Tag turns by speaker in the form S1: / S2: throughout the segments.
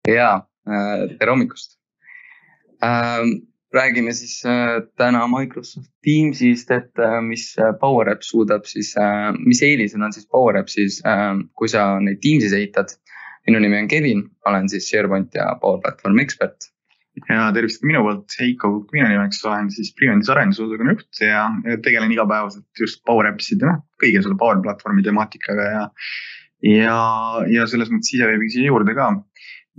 S1: Jaa, tere hommikust. Räägime siis täna Microsoft Teamsist, et mis Power Apps suudab siis, mis eelised on siis Power Appsis, kui sa neid Teamsis ehitad. Minu nimi on Kevin, olen siis SharePoint ja Power Platform ekspert.
S2: Ja tervist minu poolt, Heiko Kukk minu nimeks, olen siis Prevendis arendusosakonna juht ja tegelen igapäevaselt just Power Appside, kõige selle Power Platformi temaatikaga ja selles mõttes siseveebis juurde ka.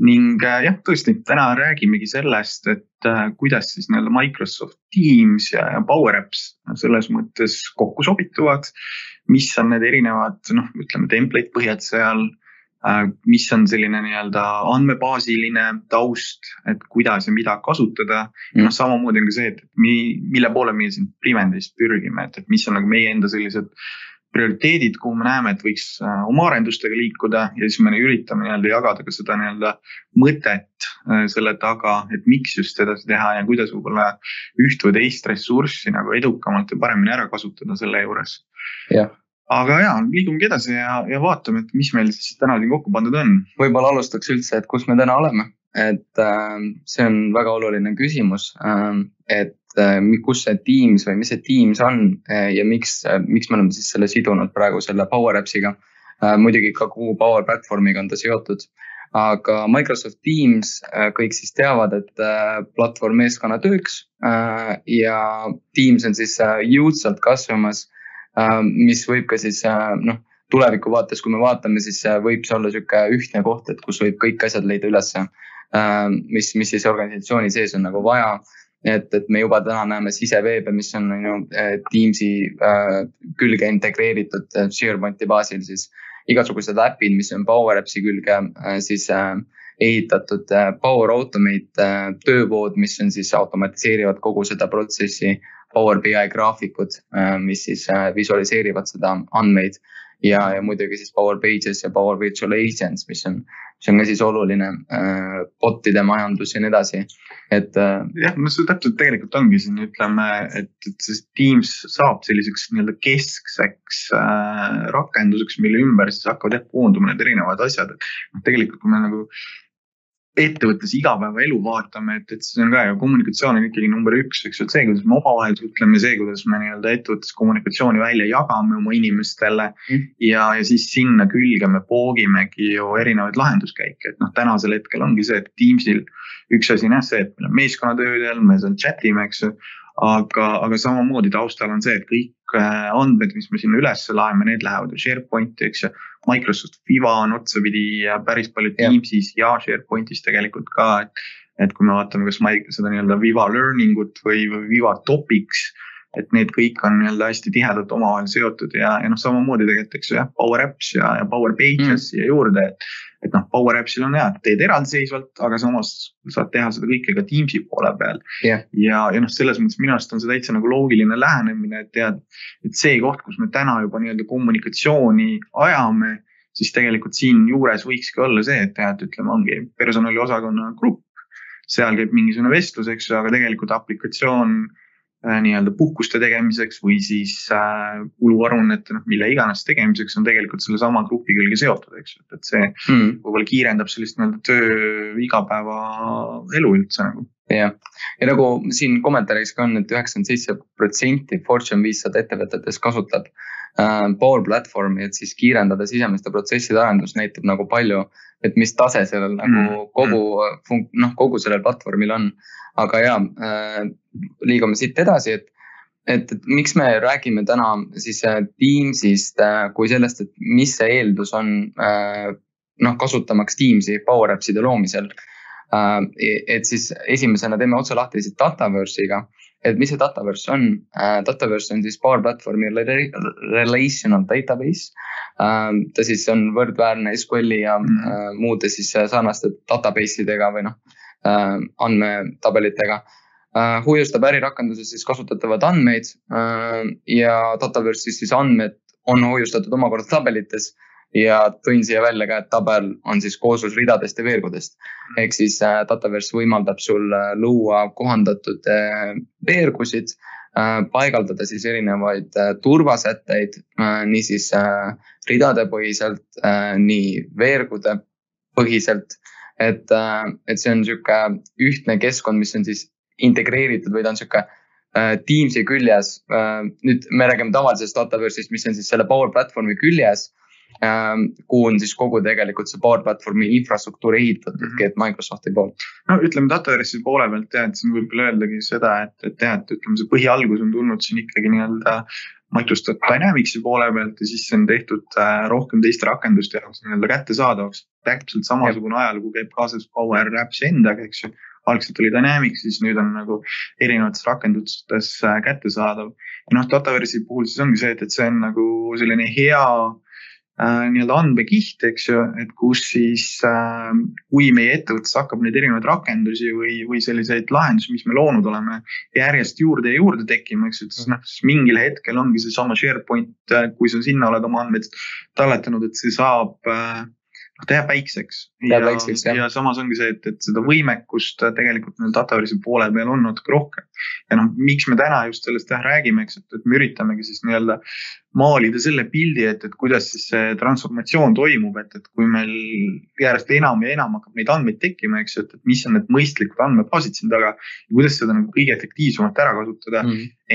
S2: Ning jah, tõesti, täna räägimegi sellest, et kuidas siis Microsoft Teams ja Power Apps selles mõttes kokku sobituvad, mis on need erinevad, ütleme template põhjad seal, mis on selline andmebaasiline taust, et kuidas ja mida kasutada. Samamoodi on ka see, et mille poole me siin Prevendis pürgime, et mis on meie enda sellised prioriteedid, kuhu me näeme, et võiks oma arendustega liikuda ja siis me üritame jagada ka seda mõtet selle taga, et miks just edasi teha ja kuidas võib-olla üht või teist ressurssi edukamalt ja paremini ära kasutada selle juures.
S1: Jah.
S2: Aga liigumegi edasi ja vaatame, et mis meil siis täna siin kokku pandud on.
S1: Võib-olla alustaks üldse, et kus me täna oleme. Et see on väga oluline küsimus, et kus see Teams või mis see Teams on ja miks me oleme siis selle sidunud praegu selle Power Appsiga. Muidugi ka kogu Power Platformiga on ta seotud. Aga Microsoft Teams kõik siis teavad, et platvorm meeskonna tööks ja Teams on siis jõudsalt kasvamas, mis võib ka siis tuleviku vaates, kui me vaatame, siis võib see olla selline ühtne koht, et kus võib kõik asjad leida ülesse, mis siis organisatsiooni sees on vaja. Et me juba täna näeme siseveebe, mis on Teamsi külge integreeritud SharePointi baasil, siis igasugused äpid, mis on Power Appsi külge siis ehitatud Power Automate töövood, mis on siis automatiseerivad kogu seda protsessi, Power BI graafikud, mis siis visualiseerivad seda andmeid ja muidugi siis Power Pages ja Power Virtual Agents, mis on ka siis oluline botide majandus ja nii edasi.
S2: Jah, see täpselt tegelikult ongi siin, ütleme, et Teams saab selliseks keskseks rakenduseks, mille ümber siis hakkavad koonduma need erinevad asjad. Tegelikult, kui me ettevõttes igapäevaelu vaatame, et see on ka ja kommunikatsioon on ikkagi number 1, eks see, kuidas me omavahel suhtleme, see, kuidas me ettevõttes kommunikatsiooni välja jagame oma inimestele ja siis sinna külge me poogimegi ju erinevaid lahenduskäike. Et tänasel hetkel ongi see, et Teamsil üks asi on see, et meil on meeskonnatöödel, me seal chatime, eks, aga samamoodi taustal on see, et kõik andmed, mis me sinna üles laeme, need lähevad SharePointi, eks. Microsoft Viva on otsapidi ja päris palju Teamsis ja SharePointis tegelikult ka, et kui me vaatame kas seda Viva Learning ut või Viva Topics, et need kõik on hästi tihedalt omavahel seotud ja samamoodi tegelikult, eks Power Apps ja Power Pages ja juurde, et Power Appsil on teed eraldiseisvalt, aga samas saad teha seda kõike ka Teamsi poole peal. Ja selles mõttes minu arust on see täitsa loogiline lähenemine, et see koht, kus me täna juba kommunikatsiooni ajame, siis tegelikult siin juures võikski olla see, et ütleme ongi personaliosakonna grupp, seal käib mingisugune vestlus, eks, aga tegelikult aplikatsioon puhkuste tegemiseks või siis kuluarunnete, mille iganes tegemiseks on tegelikult selle sama grupi külge seotud, eks. Et see võib-olla kiirendab sellist töö igapäeva elu üldse .
S1: Ja nagu siin kommentaariks ka on, et 97% Fortune 500 ettevõtetes kasutab Power Platformi, et siis kiirendada sisemiste protsesside arendus näitab palju, et mis tase sellel kogu sellel platvormil on. Aga liigume siit edasi, et miks me räägime täna siis Teamsist kui sellest, et mis see eeldus on kasutamaks Teamsi Power Appside loomisel. Et siis esimesena teeme otsa lahti siis Dataverse'iga, et mis see Dataverse on? Dataverse on siis Power Platformi Relational Database. Ta siis on võrdväärne SQL-i ja muude siis sarnaste database'idega või andmetabelitega. Hoiustab ärirakenduses siis kasutatavad andmeid ja Dataverse'is siis andmed on hoiustatud omakorda tabelites ja tõin siia välja ka, et tabel on siis kooslus ridadest ja veergudest. Ehk siis Dataverse võimaldab sul luua kohandatud veergusid, paigaldada siis erinevaid turvasätteid, nii siis ridade põhiselt, nii veergude põhiselt et see on sihuke ühtne keskkond, mis on siis integreeritud või ta on sihuke Teamsi küljes. Nüüd me räägime tavalisest Dataverse'ist, mis on siis selle Power Platformi küljes, kuhu on siis kogu tegelikult see Power Platformi infrastruktuur ehitatud, et Microsofti poolt.
S2: No ütleme Dataverse'i poole pealt et siin võib öeldagi seda, et ütleme see põhialgus on tulnud siin ikkagi nii-öelda Microsoft Dynamicsi poole pealt ja siis see on tehtud rohkem teiste rakenduste jaoks nii-öelda kättesaadavaks. Täpselt samasugune ajalugu käib kaasas Power Apps'i endaga, eks ju. Algselt oli Dynamics, siis nüüd on nagu erinevates rakendustes kättesaadav. Ja Dataverse'i puhul siis ongi see, et see on nagu selline hea nii-öelda andmekiht, eks ju, et kus siis, kui meie ettevõttes hakkab neid erinevaid rakendusi või selliseid lahendusi, mis me loonud oleme, järjest juurde ja juurde tekkima, eks ju, et siis mingil hetkel ongi see sama SharePoint, kui sa sinna oled oma andmeid talletanud, et see saab teha päikseks. Ja samas ongi see, et seda võimekust tegelikult Dataverse'i poole peal on natuke rohkem. Ja miks me täna just sellest räägime, eks, et me üritamegi siis nii-öelda maalida selle pildi, et kuidas siis see transformatsioon toimub, et kui meil järjest enam ja enam hakkab neid andmeid tekkima, eks, et mis on need mõistlikud andmebaasid siin taga ja kuidas seda nagu kõige efektiivsemalt ära kasutada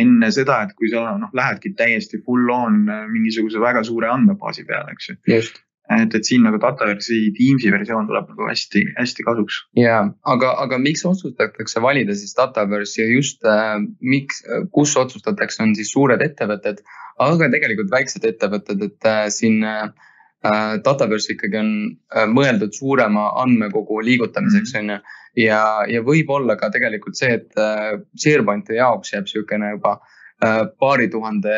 S2: enne seda, et kui sa lähedki täiesti full on mingisuguse väga suure andmebaasi peale, eks.
S1: Just.
S2: Et siin nagu Dataverse'i Teamsi versioon tuleb nagu hästi, hästi kasuks.
S1: Ja, aga miks otsustatakse valida siis Dataverse ja just kus otsustatakse on siis suured ettevõtted, aga tegelikult väiksed ettevõtted, et siin Dataverse ikkagi on mõeldud suurema andmekogu liigutamiseks ja võib olla ka tegelikult see, et SharePointi jaoks jääb selline juba paari tuhande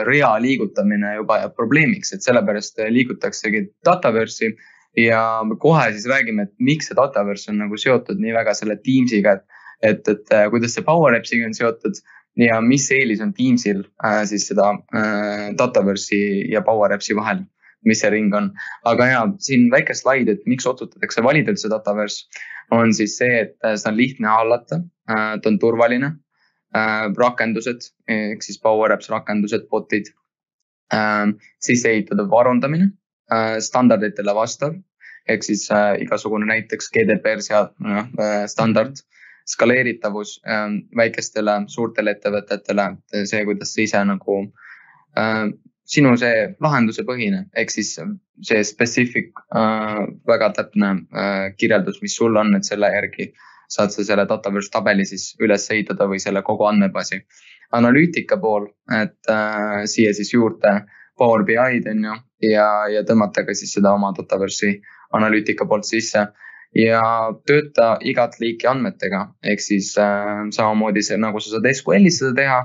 S1: rea liigutamine juba jääb probleemiks, et sellepärast liigutaksegi Dataverse'i ja kohe siis räägime, et miks see Dataverse on nagu seotud nii väga selle Teamsiga, et kuidas see Power Apps'iga on seotud ja mis eelis on Teamsil siis seda Dataverse'i ja Power Apps'i vahel, mis see ring on. Aga siin väike slaid, et miks otsustatakse valida üldse Dataverse, on siis see, et see on lihtne hallata, ta on turvaline, rakendused, ehk siis Power Apps rakendused, botid, siis ehitada varundamine, standarditele vastav, ehk siis igasugune näiteks GDPR standard, skaleeritavus väikestele, suurtele ettevõtetele, see, kuidas sa ise nagu sinu see lahenduse põhine, ehk siis see specific, väga täpne kirjeldus, mis sul on, et selle järgi saad sa selle Dataverse tabeli siis üles ehitada või selle kogu andmebaasi. Analüütika pool, et siia siis juurde Power BI'd on ju ja tõmmata ka siis seda oma Dataverse'i analüütika poolt sisse ja tööta igat liiki andmetega, ehk siis samamoodi see, nagu sa saad SQL'is seda teha,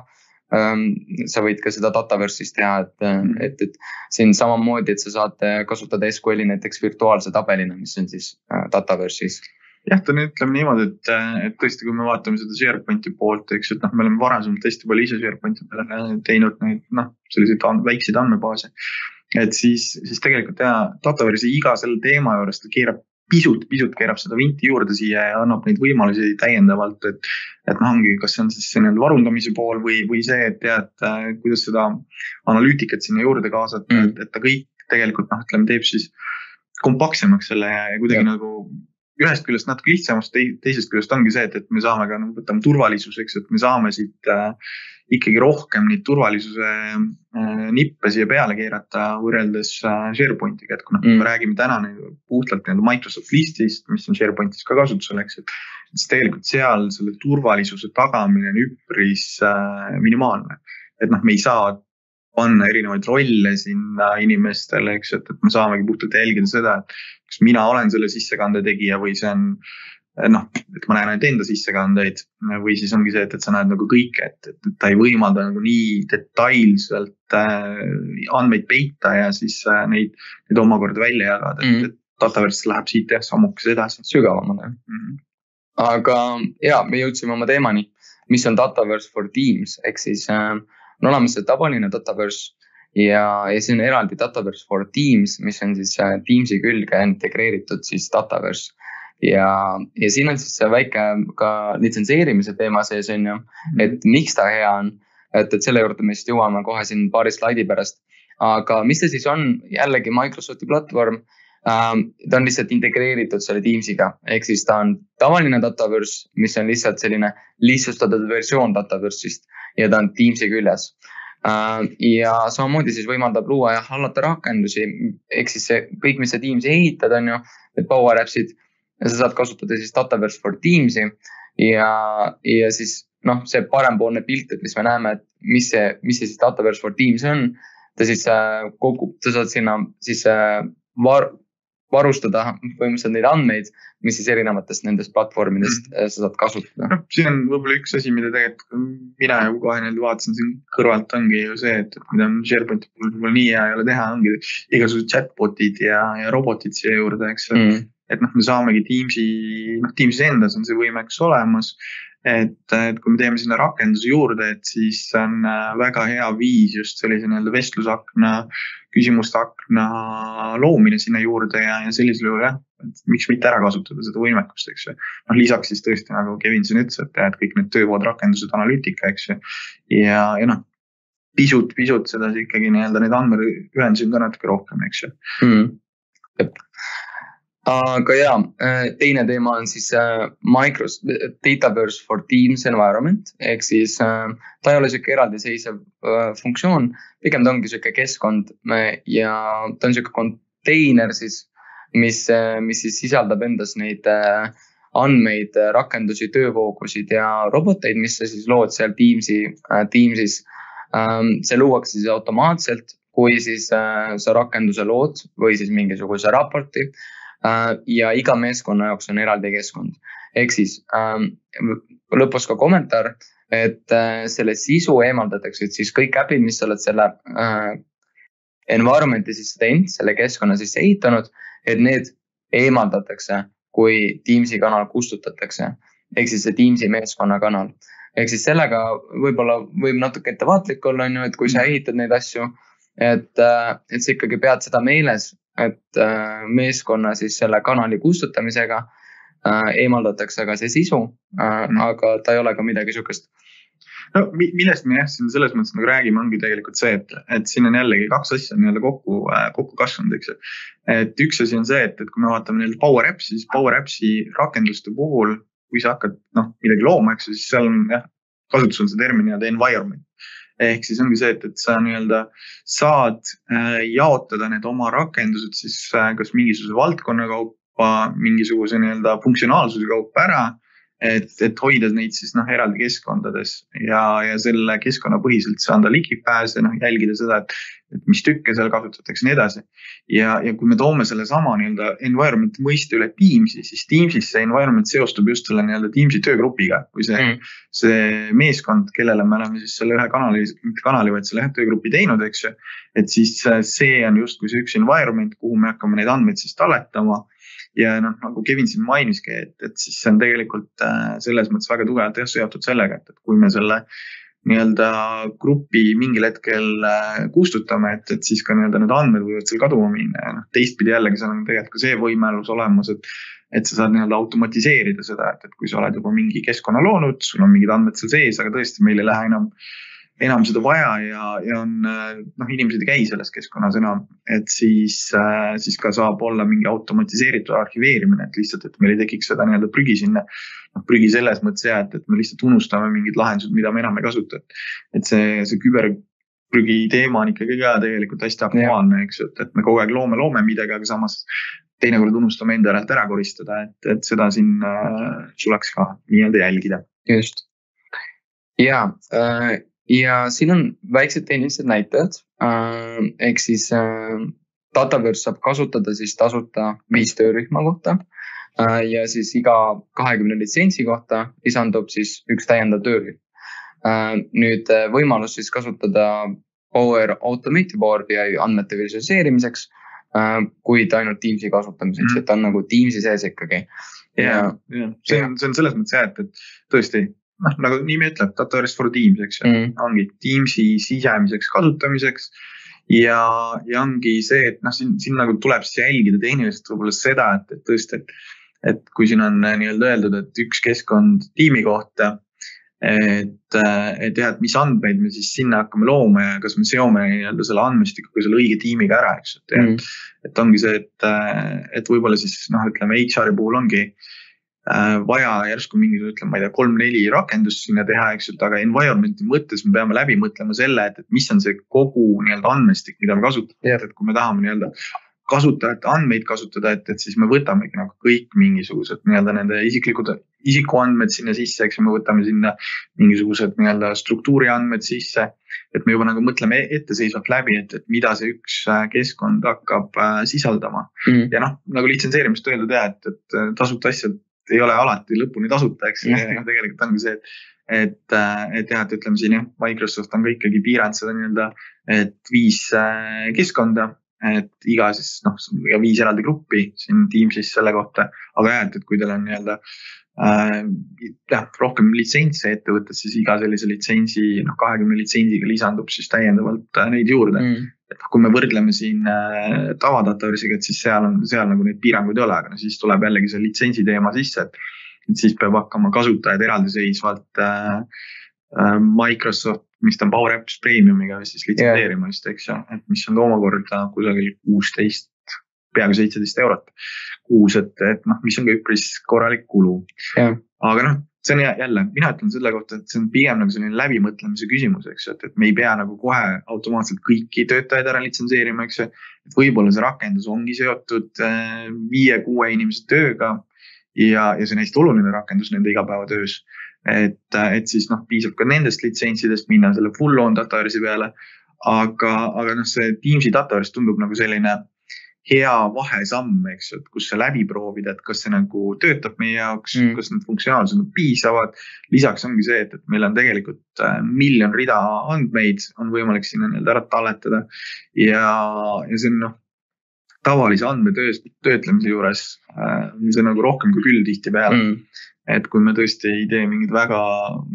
S1: sa võid ka seda Dataverse'is teha, et siin samamoodi, et sa saad kasutada SQL'i näiteks virtuaalse tabelina, mis on siis Dataverse'is.
S2: Jah, ta nüüd ütleme niimoodi, et tõesti, kui me vaatame seda SharePointi poolt, eks, et me oleme varasemalt hästi palju ise SharePointi peale teinud neid, selliseid väikseid andmebaase. Et siis tegelikult Dataverse'i iga selle teema juures ta keerab pisut keerab seda vinti juurde siia ja annab neid võimalusi täiendavalt, et ongi, kas see on siis see varundamise pool või see, et kuidas seda analüütikat sinna juurde kaasata, et ta kõik tegelikult, ütleme, teeb siis kompaktsemaks selle ja kuidagi nagu ühest küljest natuke lihtsamast, teisest küljest ongi see, et me saame ka võtame turvalisuseks, et me saame siit ikkagi rohkem neid turvalisuse nippe siia peale keerata võrreldes SharePointiga, et kui me räägime täna puhtalt Microsoft listist, mis on SharePointis ka kasutusel, eks, et siis tegelikult seal selle turvalisuse tagamine on üpris minimaalne, et me ei saa panna erinevaid rolle sinna inimestele, eks, et me saamegi puhtalt jälgida seda, et kas mina olen selle sissekande tegija või see on, et ma näen ainult enda sissekandeid või siis ongi see, et sa näed nagu kõike, et ta ei võimalda nagu nii detailselt andmeid peita ja siis neid omakorda välja jagada, et Dataverse läheb siit sammukes edasi.
S1: Sügavamale. Aga me jõudsime oma teemani, mis on Dataverse for Teams, ehk siis on olemas see tavaline Dataverse ja see on eraldi Dataverse for Teams, mis on siis Teamsi külge integreeritud siis Dataverse ja siin on siis see väike ka litsenseerimise teema sees on ju, et miks ta hea on, et selle juurde me siis jõuame kohe siin paari slaidi pärast, aga mis see siis on, jällegi Microsofti platvorm, Ta on lihtsalt integreeritud selle Teamsiga, ehk siis ta on tavaline Dataverse, mis on lihtsalt selline lihtsustatud versioon Dataverse'ist ja ta on Teamsi küljes. Ja samamoodi siis võimaldab luua ja hallata rakendusi, ehk siis kõik, mis see Teamsi ehitad, on ju, need Power Appsid, ja sa saad kasutada siis Dataverse for Teamsi ja siis see parempoolne pilt, et mis me näeme, et mis see siis Dataverse for Teams on, ta saad sinna siis varustada põhimõtteliselt neid andmeid, mis siis erinevatest nendest platvormidest sa saad kasutada.
S2: Siin on võib-olla üks asi, mida tegelikult mina ju kohe vaatasin siin kõrvalt ongi ju see, et mida SharePointi puhul nii hea ei ole teha, ongi igasugused chatbotid ja robotid siia juurde, eks. Et me saamegi Teamsis endas on see võimekus olemas. Et kui me teeme sinna rakenduse juurde, et siis on väga hea viis just sellise vestlusakna, küsimuste akna loomine sinna juurde ja sellisel juhul miks mitte ära kasutada seda võimekust, eks. Lisaks siis tõesti, nagu Kevin siin ütles, et kõik need töövood rakendused, analüütika, eks. Ja pisut seda ikkagi need andmeühendusi on ka natuke rohkem, eks.
S1: Aga teine teema on siis Dataverse for Teams environment, ehk siis ta ei ole selline eraldiseisev funktsioon, pigem ta ongi selline keskkond ja ta on selline konteiner siis, mis siis sisaldab endas neid andmeid, rakendusi, töövoogusid ja roboteid, mis sa siis lood seal Teamsis. See luuakse siis automaatselt, kui siis sa rakenduse lood või siis mingisuguse raporti. Ja iga meeskonna jaoks on eraldi keskkond. Ehk siis lõpus ka kommentaar, et selle sisu eemaldatakse, et siis kõik äpid, mis sa oled selle environmenti siis teinud, selle keskkonna siis ehitanud, et need eemaldatakse, kui Teamsi kanal kustutatakse. Ehk siis see Teamsi meeskonna kanal. Ehk siis sellega võib-olla võib natuke ettevaatlik olla, et kui sa ehitad neid asju, et sa ikkagi pead seda meeles, et meeskonna siis selle kanali kustutamisega eemaldatakse ka see sisu, aga ta ei ole ka midagi sukest.
S2: Millest me siin selles mõttes räägime ongi tegelikult see, et siin on jällegi kaks asja kokku kasvanud, eks. Et üks asi on see, et kui me vaatame Power Appsi, siis Power Appsi rakenduste puhul, kui sa hakkad midagi looma, eks, siis seal on kasutus on see termin environment. Ehk siis ongi see, et sa saad jaotada need oma rakendused siis kas mingisuguse valdkonna kaupa, mingisuguse funktsionaalsuse kaupa ära, et hoida neid siis eraldi keskkondades ja selle keskkonna põhiselt saada ligipääse, jälgida seda, et mis tükke seal kasutatakse nii edasi. Ja kui me toome selle sama environment mõiste üle Teamsi, siis Teamsis see environment seostub just selle Teamsi töögrupiga, kui see meeskond, kellele me oleme siis selle ühe kanali, vaid selle ühe töögrupi teinud, eks ju, et siis see on just kui see üks environment, kuhu me hakkame neid andmeid siis talletama. Ja nagu Kevin siin mainiski, et siis see on tegelikult selles mõttes väga tugevalt seotud sellega, et kui me selle gruppi mingil hetkel kustutame, et siis ka need andmed võivad seal kaduma minna. Teistpidi jällegi seal on tegelikult ka see võimalus olemas, et sa saad automatiseerida seda, et kui sa oled juba mingi keskkonna loonud, sul on mingid andmed seal sees, aga tõesti meil ei lähe enam seda vaja ja on, inimesed ei käi selles keskkonnas enam, et siis ka saab olla mingi automatiseeritud arhiveerimine, et lihtsalt, et meil ei tekiks seda prügi sinna, prügi selles mõttes et me lihtsalt unustame mingid lahendused, mida me enam ei kasuta, et see küberprügi teema on ikkagi ka tegelikult hästi aktuaalne, eks, et me kogu aeg loome midagi, aga samas teinekord unustame enda ära koristada, et seda siin tuleks ka jälgida.
S1: Just. Ja siin on väiksed tehnilised näitajad, ehk siis Dataverse saab kasutada siis tasuta 5 töörühma kohta ja siis iga 20 litsentsi kohta lisandub siis üks täiendav töörühm. Nüüd võimalus siis kasutada Power Automate Boardi ja andmete visualiseerimiseks, kuid ainult Teamsi kasutamiseks, et on nagu Teamsi sees ikkagi.
S2: See on selles mõttes et tõesti, nagu nimi ütleb, Dataverse for Teams, eks ongi Teamsi sisemiseks kasutamiseks ja ongi see, et siin nagu tuleb siis jälgida tehniliselt võib-olla seda, et tõesti, et kui siin on öeldud, et üks keskkond tiimi kohta, et jah, et mis andmeid me siis sinna hakkame looma ja kas me seome nii-öelda selle andmestikuga selle õige tiimiga ära, eks. Et ongi see, et võib-olla siis ütleme HR-i puhul ongi vaja järsku mingi, ütleme, ma ei tea, 3-4 rakendust sinna teha, eks, aga environmenti mõttes me peame läbi mõtlema selle, et mis on see kogu nii-öelda andmestik, mida me kasutame, et kui me tahame nii-öelda kasutajate andmeid kasutada, et siis me võtamegi nagu kõik mingisugused nii-öelda nende isikuandmed sinna sisse, eks, me võtame sinna mingisugused nii-öelda struktuuriandmed sisse, et me juba nagu mõtleme etteseisvalt läbi, et mida see üks keskkond hakkab sisaldama. Ja nagu litsenseerimist öeldud et tasuta asjad ei ole alati lõpuni tasuta, eks. Tegelikult ongi see, et ütleme siin, Microsoft on ka ikkagi piiranud seda nii-öelda, et 5 keskkonda, et iga siis, 5 eraldi gruppi siin Teamsis selle kohta, aga et kui teil on nii-öelda rohkem litsentse ettevõttes, siis iga sellise litsentsi, 20 litsentsiga lisandub siis täiendavalt neid juurde. Et kui me võrdleme siin tavadataversiga, et siis seal nagu neid piiranguid ei ole, aga siis tuleb jällegi see litsentsi teema sisse, et siis peab hakkama kasutajad eraldiseisvalt Microsoft, mis ta on Power Apps Premiumiga siis litsenteerima vist, eks ju, et mis on omakorda kusagil 16, peaaegu 17 eurot kuus, et mis on ka üpris korralik kulu. Aga see on jälle, mina ütlen selle kohta, et see on pigem nagu selline läbimõtlemise küsimus, eks, et me ei pea nagu kohe automaatselt kõiki töötajaid ära litsenseerima, eks, et võib-olla see rakendus ongi seotud 5-6 inimese tööga ja see on hästi oluline rakendus nende igapäevatöös, et siis piisab ka nendest litsentsidest minna selle full on Dataversi peale, aga see Teamsi Dataverse tundub nagu selline hea vahesamm, eks, et kus see läbi proovida, et kas see nagu töötab meie jaoks, kas need funktsionaalsed on piisavad. Lisaks ongi see, et meil on tegelikult miljon rida andmeid, on võimalik sinna nii-öelda ära talletada ja see on tavalise andmetöötlemise juures, see nagu rohkem kui küll tihti peale. Et kui me tõesti ei tee mingid väga,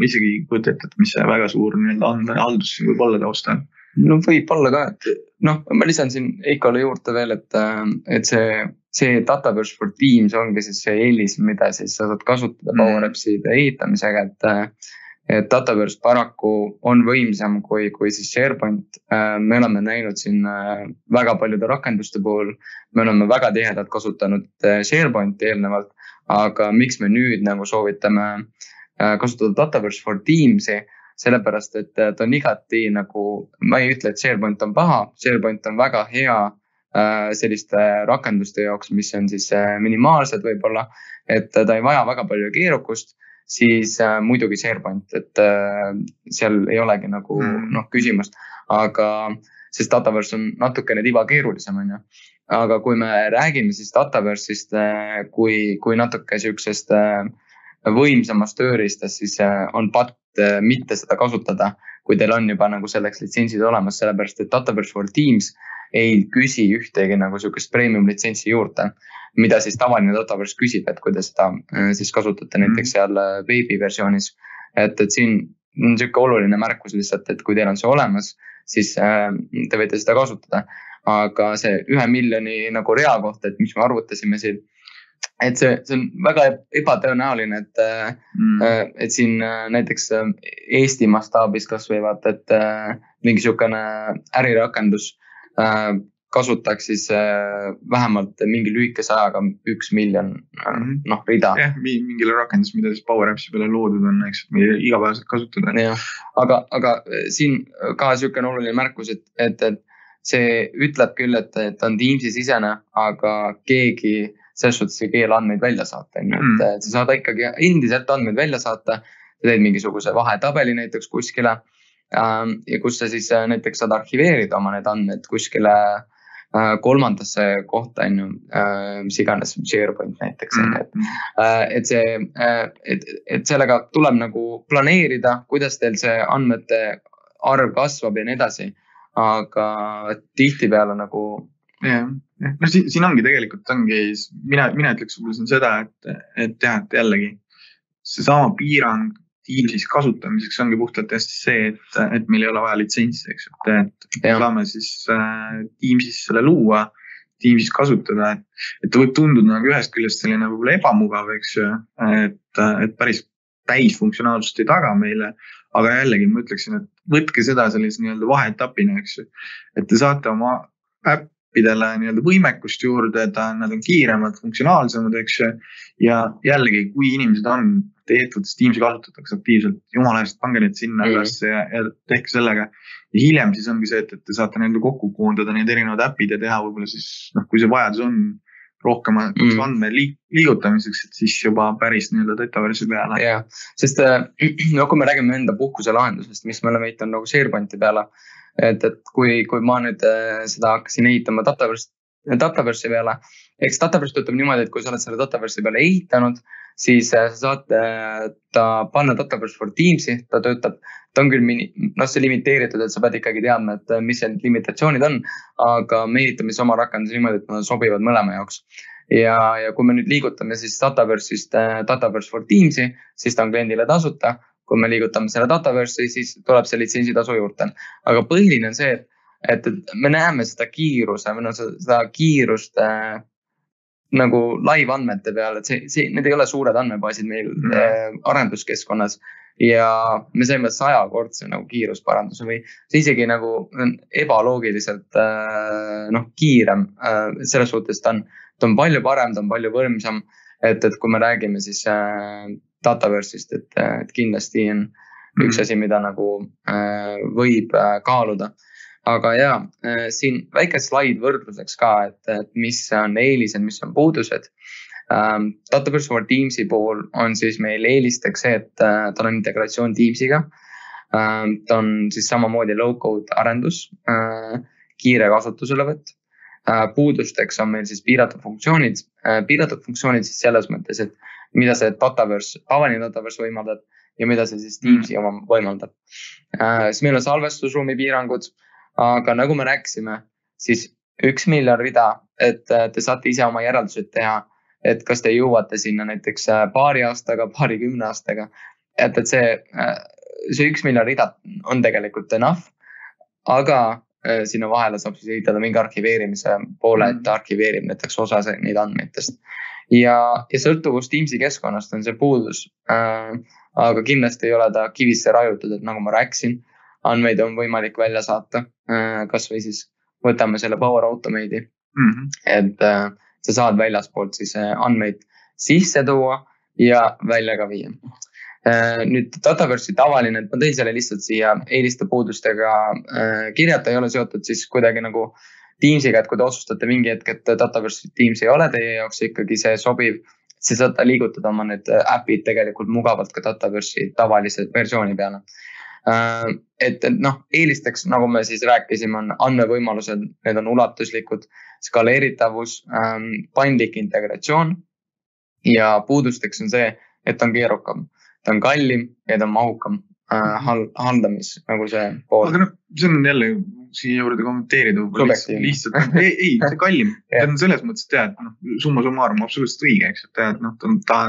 S2: isegi kujutate, et mis see väga suur nii-öelda andmehaldus siin võib olla taustal.
S1: Võib olla ka, et ma lisan siin Eikole juurde veel, et see Dataverse for Teams ongi siis see eelis, mida siis sa saad kasutada Power Appside ehitamisega, et Dataverse paraku on võimsam kui siis SharePoint. Me oleme näinud siin väga paljude rakenduste puhul, me oleme väga tihedalt kasutanud SharePointi eelnevalt, aga miks me nüüd nagu soovitame kasutada Dataverse for Teamsi, sellepärast, et ta on igati nagu, ma ei ütle, et SharePoint on paha, SharePoint on väga hea selliste rakenduste jaoks, mis on siis minimaalsed võib-olla, et ta ei vaja väga palju keerukust, siis muidugi SharePoint, et seal ei olegi nagu küsimust, aga sest Dataverse on natukene tiba keerulisem, on ju. Aga kui me räägime siis Dataverse'ist, kui natuke sellisest võimsamast tööriistast, siis on patt mitte seda kasutada, kui teil on juba nagu selleks litsentsid olemas, sellepärast et Dataverse for Teams ei küsi ühtegi nagu sellist premium litsentsi juurde, mida siis tavaline Dataverse küsib, et kui te seda siis kasutate näiteks seal veebiversioonis, et siin on selline oluline märkus lihtsalt, et kui teil on see olemas, siis te võite seda kasutada, aga see 1 miljoni nagu rea kohta, et mis me arvutasime siin, et see on väga ebatõenäoline, et siin näiteks Eesti mastaabis kas või vaata, et mingi selline ärirakendus kasutaks siis vähemalt mingi lühikese ajaga 1 miljon rida.
S2: Jah, mingile rakendus, mida siis Power Appsi peale loodud on, eks, mida igapäevaselt kasutada.
S1: Ja, aga siin ka selline oluline märkus, et see ütleb küll, et on Teamsi sisene, aga keegi selles suhtes ei keela andmeid välja saata. Et sa saad ikkagi endiselt andmeid välja saata, sa teed mingisuguse vahetabeli näiteks kuskile ja kus sa siis näiteks saad arhiveerida oma need andmed kuskile kolmandasse kohta, mis iganes SharePoint näiteks. Et sellega tuleb nagu planeerida, kuidas teil see andmete arv kasvab ja nii edasi, aga tihtipeale nagu
S2: siin ongi tegelikult mina ütleks võib-olla seda, et jällegi see sama piirang Teamsis kasutamiseks ongi puhtalt see, et meil ei ole vaja litsentsi, eks, et saame siis Teamsis selle luua, Teamsis kasutada, et ta võib tunduda nagu ühest küljest selline võib-olla ebamugav, eks, et päris täisfunktsionaalsust ei taga meile, aga jällegi ma ütleksin, et võtke seda sellise nii-öelda vaheetapina, eks ju, et te saate oma äppidele nii-öelda võimekust juurde, nad on kiiremad, funktsionaalsemad, eks ju, ja jällegi, kui inimesed on teie ettevõttes Teamsi kasutatakse aktiivselt, jumala eest, pange need sinna üles ja tehke sellega. Ja hiljem siis ongi see, et te saate nii-öelda kokku koondada need erinevad äpid ja teha võib-olla siis, kui see vajadus on rohkem andme liigutamiseks, et siis juba päris nii-öelda Dataverse'i peale.
S1: Jah, sest kui me räägime enda puhkuse lahendusest, mis me oleme ehitanud nagu SharePointi peale, et kui ma nüüd seda hakkasin ehitama Dataverse'i peale, eks Dataverse töötab niimoodi, et kui sa oled selle Dataverse'i peale ehitanud, siis sa saad ta panna Dataverse for Teamsi, ta töötab, ta on küll see limiteeritud, et sa pead ikkagi teadma, et mis need limitatsioonid on, aga me ehitame siis oma rakenduse niimoodi, et nad sobivad mõlema jaoks. Ja kui me nüüd liigutame siis Dataverse'ist Dataverse for Teamsi, siis ta on kliendile tasuta. Kui me liigutame selle Dataverse'i, siis tuleb see litsentsitasu juurde. Aga põhiline on see, et me näeme seda kiirust nagu live andmete peale, et need ei ole suured andmebaasid meil arenduskeskkonnas ja me saime 100-kordse nagu kiirusparanduse või see isegi nagu ebaloogiliselt kiirem. Selles suhtes ta on palju parem, ta on palju võimsam, et kui me räägime siis Dataverse'ist, et kindlasti on üks asi, mida nagu võib kaaluda. Aga siin väike slaid võrdluseks ka, et mis on eelised, mis on puudused. Dataverse for Teamsi puhul on siis meil eelisteks see, et tal on integratsioon Teamsiga. Ta on siis samamoodi low-code arendus, kiire kasutuselevõtt. Puudusteks on meil siis piiratud funktsioonid. Piiratud funktsioonid siis selles mõttes, et mida see tavaline Dataverse võimaldab ja mida see siis Teamsi oma võimaldab. Siis meil on salvestusruumi piirangud. Aga nagu me rääkisime, siis 1 miljon rida, et te saate ise oma järeldused teha, et kas te jõuate sinna näiteks paari aastaga, 10 aastaga, et see 1 miljon rida on tegelikult enough, aga sinna vahele saab siis ehitada mingi arhiveerimise poole, et ta arhiveerib näiteks osa neid andmetest. Ja sõltuvus Teamsi keskkonnast on see puudus, aga kindlasti ei ole ta kivisse rajutud, et nagu ma rääkisin, andmeid on võimalik välja saata, kas või siis võtame selle Power Automate'i, et sa saad väljaspoolt siis andmeid sisse tuua ja välja ka viia. Nüüd Dataverse'i tavaline, et ma tõin selle lihtsalt siia eeliste puudustega kirjata, ei ole seotud siis kuidagi nagu Teamsiga, et kui te otsustate mingi hetk, et Dataverse Teams ei ole teie jaoks ikkagi see sobiv, siis saate liigutada oma need äpid tegelikult mugavalt ka Dataverse'i tavalise versiooni peale. Et eelisteks, nagu me siis rääkisime, on andmevõimalused, need on ulatuslikud, skaleeritavus, paindlik integratsioon ja puudusteks on see, et on keerukam, ta on kallim ja ta on mahukam haldamis nagu see pool.
S2: Aga see on jälle siia juurde kommenteerida lihtsalt, ei, see kallim, ta on selles mõttes, et summa summarum absoluutselt õige, eks, et ta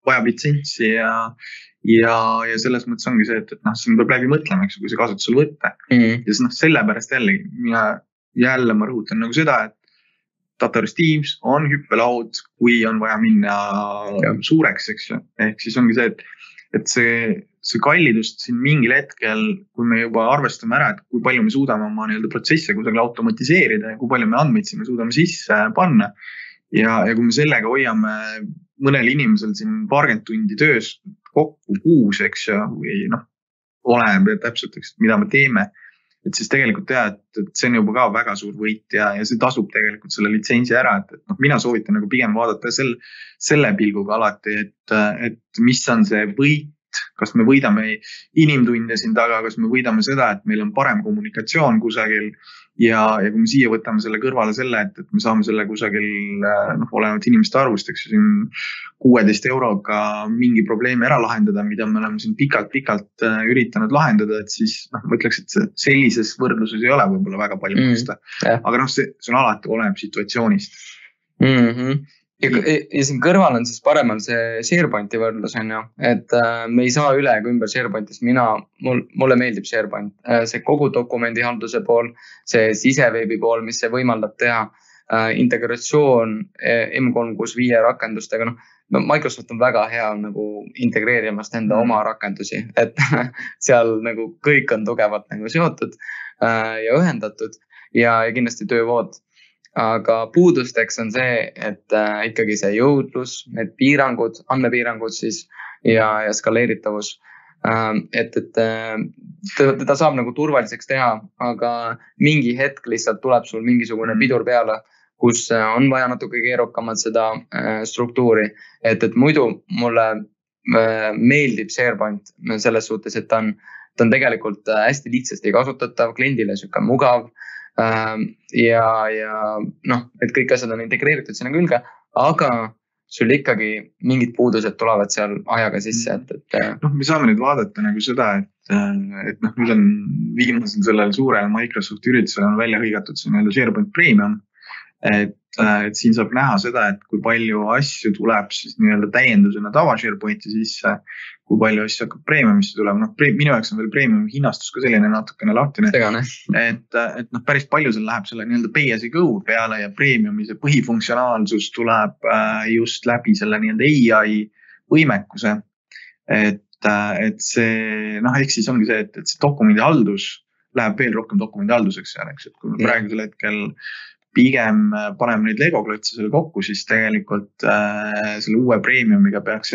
S2: vajab litsentsi ja selles mõttes ongi see, et siin peab läbi mõtlema, eks, kui see kasutusel võtta. Ja siis sellepärast jälle ma rõhutan nagu seda, et Dataverse Teams on hüppelaud, kui on vaja minna suureks, eks ju. Ehk siis ongi see, et see kallidust siin mingil hetkel, kui me juba arvestame ära, et kui palju me suudame oma protsesse kusagil automatiseerida ja kui palju me andmeid siin me suudame sisse panna. Ja kui me sellega hoiame mõnel inimesel siin paarkümmend tundi töös kokku kuus, eks ju, või oleneb täpselt, mida me teeme, et siis tegelikult et see on juba ka väga suur võit ja see tasub tegelikult selle litsentsi ära, et mina soovitan nagu pigem vaadata selle pilguga alati, et mis on see võit, kas me võidame inimtunde siin taga, kas me võidame seda, et meil on parem kommunikatsioon kusagil ja kui me siia võtame selle kõrvale selle, et me saame selle kusagil olevat inimeste arvust, eks siin 16 euroga mingi probleemi ära lahendada, mida me oleme siin pikalt üritanud lahendada, et siis ma ütleks, et sellises võrdluses ei ole võib-olla väga palju maksta. Aga see on alati oleneb situatsioonist.
S1: Ja siin kõrval on siis paremal see SharePointi võrdlus on ju, et me ei saa üle ega ümber SharePointist, mulle meeldib SharePoint, see kogu dokumendihalduse pool, see siseveebi pool, mis see võimaldab teha, integratsioon M365 rakendustega, no Microsoft on väga hea nagu integreerimast enda oma rakendusi, et seal nagu kõik on tugevalt nagu seotud ja ühendatud ja kindlasti töövood. Aga puudusteks on see, et ikkagi see jõudlus, need piirangud, andmepiirangud siis ja skaleeritavus. Et teda saab nagu turvaliseks teha, aga mingi hetk lihtsalt tuleb sul mingisugune pidur peale, kus on vaja natuke keerukamat seda struktuuri. Et muidu mulle meeldib SharePoint selles suhtes, et ta on tegelikult hästi lihtsasti kasutatav, kliendile siuke mugav ja noh, et kõik asjad on integreeritud sinna külge, aga sul ikkagi mingid puudused tulevad seal ajaga sisse, et
S2: noh, me saame nüüd vaadata nagu seda, et noh, nüüd on viimasel sellel suurel Microsofti üritusel on välja hõigatud see nii-öelda SharePoint Premium, et siin saab näha seda, et kui palju asju tuleb siis nii-öelda täiendusena tava SharePointi sisse, kui palju asju hakkab Premiumisse tulema. Noh, minu jaoks on veel Premium hinnastus ka selline natukene lahtine, et noh, päris palju seal läheb selle nii-öelda pay as you go peale ja Premiumi see põhifunktsionaalsus tuleb just läbi selle nii-öelda AI võimekuse. Et see, noh, ehk siis ongi see, et see dokumendi haldus läheb veel rohkem dokumendi halduseks seal, eks, et kui me praegusel hetkel pigem paneme neid Lego-klotse selle kokku, siis tegelikult selle uue Premiumiga peaks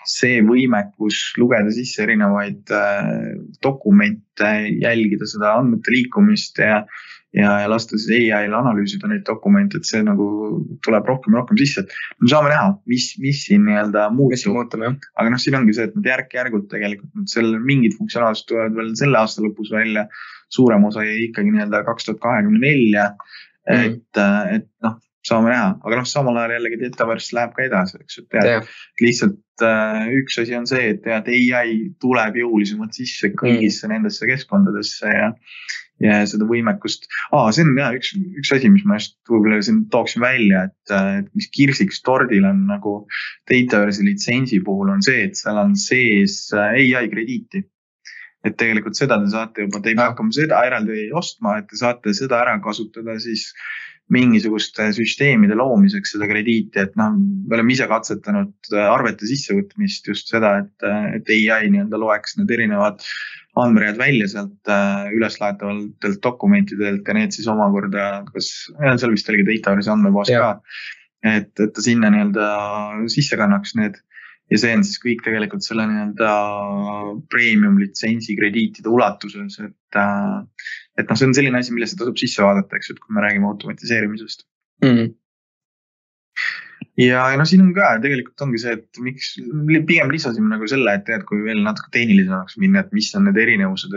S2: see võimekus lugeda sisse erinevaid dokumente, jälgida seda andmete liikumist ja lasta siis AI-le analüüsida neid dokumente, et see nagu tuleb rohkem ja rohkem sisse. Et me saame näha, mis siin nii-öelda muutub. Aga noh, siin ongi see, et need järk-järgult tegelikult mingid funktsionaalsed tulevad veel selle aasta lõpus välja, suurem osa jäi ikkagi nii-öelda 2024. Et noh, saame näha, aga noh, samal ajal jällegi Dataverse läheb ka edasi, eks, et lihtsalt üks asi on see, et AI tuleb jõulisemalt sisse kõigisse nendesse keskkondadesse ja seda võimekust. See on üks asi, mis ma just võib-olla siin tooksin välja, et mis kirsiks tordil on nagu Dataverse litsentsi puhul on see, et seal on sees AI krediiti. Et tegelikult seda te saate juba, te ei pea hakkama seda eraldi ostma, et te saate seda ära kasutada siis mingisuguste süsteemide loomiseks seda krediiti, et noh, me oleme ise katsetanud arvete sissevõtmist just seda, et AI nii-öelda loeks need erinevad andmeread välja sealt üleslaetavatelt dokumentidelt ja need siis omakorda, seal vist oligi Dataverse andmebaas ka, et ta sinna nii-öelda sisse kannaks need. Ja see on siis kõik tegelikult selle nii-öelda premium litsentsi krediitide ulatuses, et noh, see on selline asi, millesse tasub sisse vaadata, eks, et kui me räägime automatiseerimisest. Ja no siin on ka tegelikult ongi see, et miks pigem lisasime nagu selle, et kui veel natuke tehnilisemaks minna, et mis on need erinevused,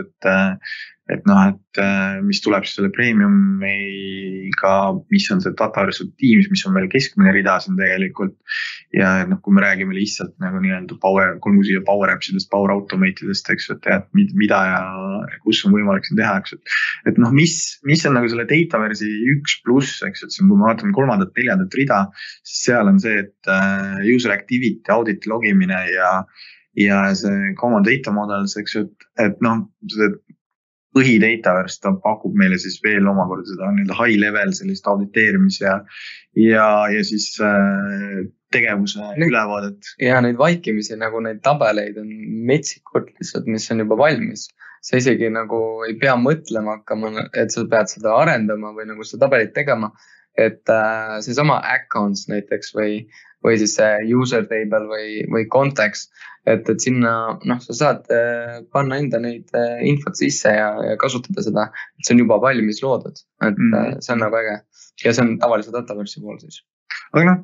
S2: et noh, et mis tuleb siis selle premiumiga, mis on see Dataverse Teams, mis on veel keskmine rida siin tegelikult. Ja noh, kui me räägime lihtsalt nagu nii-öelda Power Appsidest, Power Automatedest, eks, et mida ja kus on võimalik siin teha, eks, et noh, mis on nagu selle Dataverse 1+, eks, et siin kui me vaatame 3., 4. rida, siis seal on see, et user activity, audit logimine ja see common data models, eks, et noh, see põhi Dataverse ta pakub meile siis veel omakorda seda nii-öelda high level sellist auditeerimis ja siis tegevuse ülevaadet.
S1: Ja neid vaikimisi nagu neid tabeleid on metsikult lihtsalt, mis on juba valmis. Sa isegi nagu ei pea mõtlema hakkama, et sa pead seda arendama või nagu seda tabelit tegema, et see sama accounts näiteks või siis user table või context, et sinna noh, sa saad panna enda neid infot sisse ja kasutada seda, et see on juba valmis loodud, et see on nagu äge ja see on tavalise Dataverse'i pool siis.
S2: Aga noh,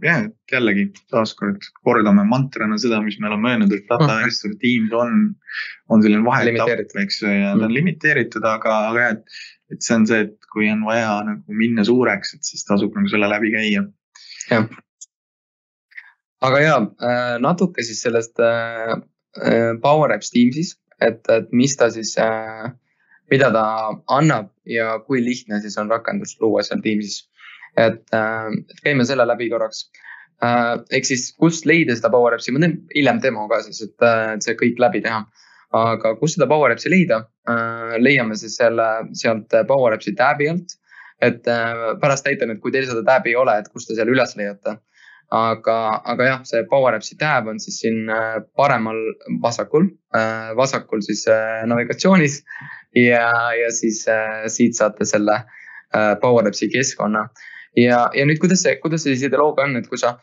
S2: jällegi taaskord kordame mantrana seda, mis me oleme öelnud, et Dataverse Teams on selline vahetapp, eks, ja ta on limiteeritud, aga et see on see, et kui on vaja nagu minna suureks, et siis tasub nagu selle läbi käia.
S1: Jah. Aga natuke siis sellest Power Apps Teamsis, et mis ta siis, mida ta annab ja kui lihtne siis on rakendust luua seal Teamsis. Et käime selle läbi korraks. Ehk siis, kust leida seda Power Appsi, ma teen hiljem demo ka siis, et see kõik läbi teha. Aga kus seda Power Appsi leida? Leiame siis sealt Power Appsi tabi alt. et pärast näitan, et kui teil seda tab'i ei ole, et kus te seal üles leiate. Aga jah, see Power Apps'i tab on siis siin paremal vasakul siis navigatsioonis ja siis siit saate selle Power Apps'i keskkonna. Ja nüüd, kuidas see ideoloogia on, et kui sa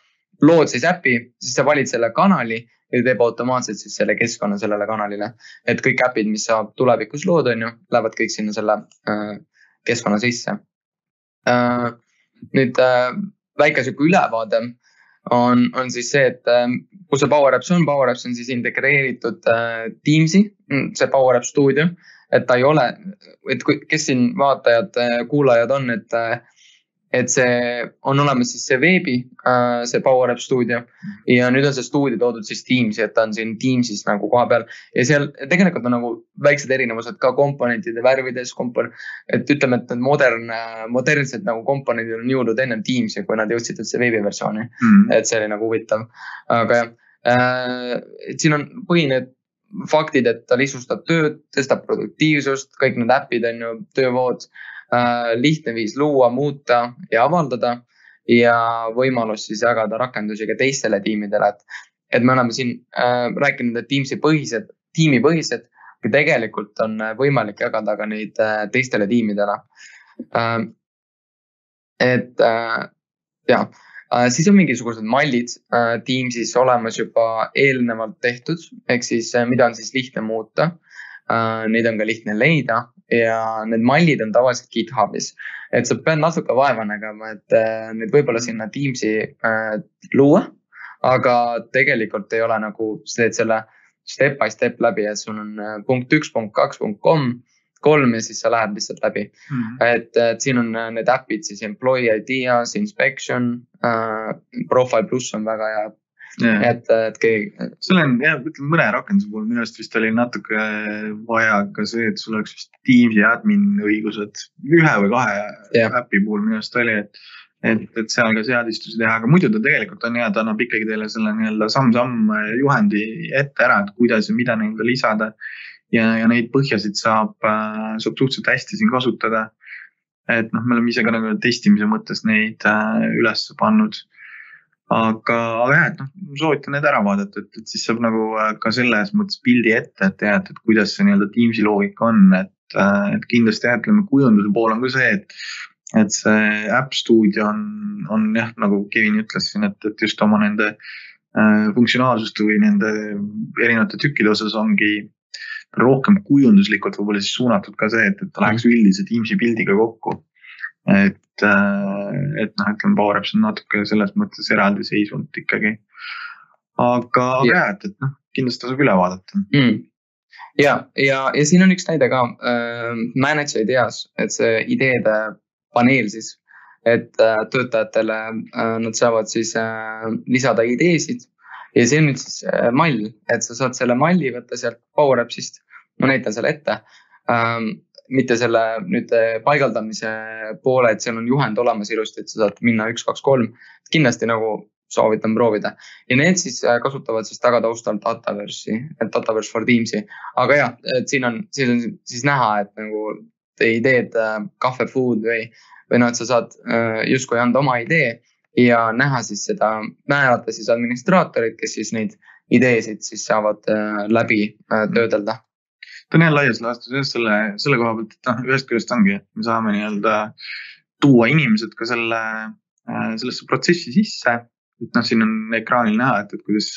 S1: lood siis äpi, siis sa valid selle kanali ja teeb automaatselt siis selle keskkonna sellele kanalile. Et kõik äpid, mis saab tulevikus lood, on ju, lähevad kõik sinna selle keskkonna sisse. Nüüd väike siuke ülevaade on siis see, et kus see Power Apps on siis integreeritud Teamsi, see Power Apps Studio, et ta ei ole, et kes siin vaatajad, kuulajad on, et see on olemas siis see veebi, see Power Apps Studio ja nüüd on see stuudio toodud siis Teamsi, et ta on siin Teamsis nagu koha peal ja seal tegelikult on nagu väiksed erinevused ka komponentide värvides, et ütleme, et need modernsed nagu komponendid on jõudnud ennem Teamsi, kui nad jõudsid üldse veebiversiooni, et see oli nagu huvitav, aga jah, et siin on põhinevad faktid, et ta lihtsustab tööd, tõstab produktiivsust, kõik need äpid on ju töövood, lihtne viis luua, muuta ja avaldada ja võimalus siis jagada rakendusi ka teistele tiimidele, et me oleme siin rääkinud, et tiimipõhised, aga tegelikult on võimalik jagada ka neid teistele tiimidele. Et jah, siis on mingisugused mallid Teamsis olemas juba eelnevalt tehtud, ehk siis mida on siis lihtne muuta, neid on ka lihtne leida ja need mallid on tavaliselt GitHubis, et sa pead natuke vaeva nägema, et need võib-olla sinna Teamsi luua, aga tegelikult ei ole nagu see, et selle step by step läbi, et sul on punkt 1, punkt 2, punkt 3 ja siis sa lähed lihtsalt läbi. Et siin on need äpid siis Employee Ideas, Inspection, Profile Plus on väga hea. Et
S2: sul on jah, ütleme mõne rakenduse puhul, minu arust vist oli natuke vaja ka see, et sul oleks vist Teamsi admin õigused 1 või 2 äpi puhul minu arust oli, et seal ka seadistusi teha, aga muidu ta tegelikult on hea, ta annab ikkagi teile selle nii-öelda samm-samm juhendi ette ära, et kuidas ja mida neile lisada ja neid põhjasid saab suhteliselt hästi siin kasutada. Et me oleme ise ka nagu testimise mõttes neid üles pannud. Aga jah, et soovitan need ära vaadata, et siis saab nagu ka selles mõttes pildi ette, et tead, et kuidas see nii-öelda Teamsi loogika on, et kindlasti ütleme kujunduse pool on ka see, et see App Studio on jah, nagu Kevin ütles siin, et just oma nende funktsionaalsust või nende erinevate tükkide osas ongi rohkem kujunduslikult võib-olla siis suunatud ka see, et ta läheks üldise Teamsi pildiga kokku. Et ütleme, Power Apps on natuke selles mõttes eraldi seisvalt ikkagi. Aga jah, et kindlasti saab üle vaadata.
S1: Ja siin on üks näide ka Manage Ideas, et see ideede paneel siis, et töötajatele nad saavad siis lisada ideesid ja see on nüüd siis mall, et sa saad selle malli võtta sealt Power Appsist, ma näitan selle ette, mitte selle nüüd paigaldamise poole, et seal on juhend olemas ilusti, et sa saad minna 1, 2, 3, kindlasti nagu soovitan proovida. Ja need siis kasutavad siis tagataustal Dataverse for Teamsi. Aga jah, et siin on siis näha, et nagu te ideed cafe food või et sa saad justkui anda oma idee ja näha siis seda, määrata siis administraatorid, kes siis neid ideesid siis saavad läbi töödelda.
S2: Ta on jah laias laastus selle koha pealt, et ühest küljest ongi, et me saame nii-öelda tuua inimesed ka sellesse protsessi sisse. Et siin on ekraanil näha, et kuidas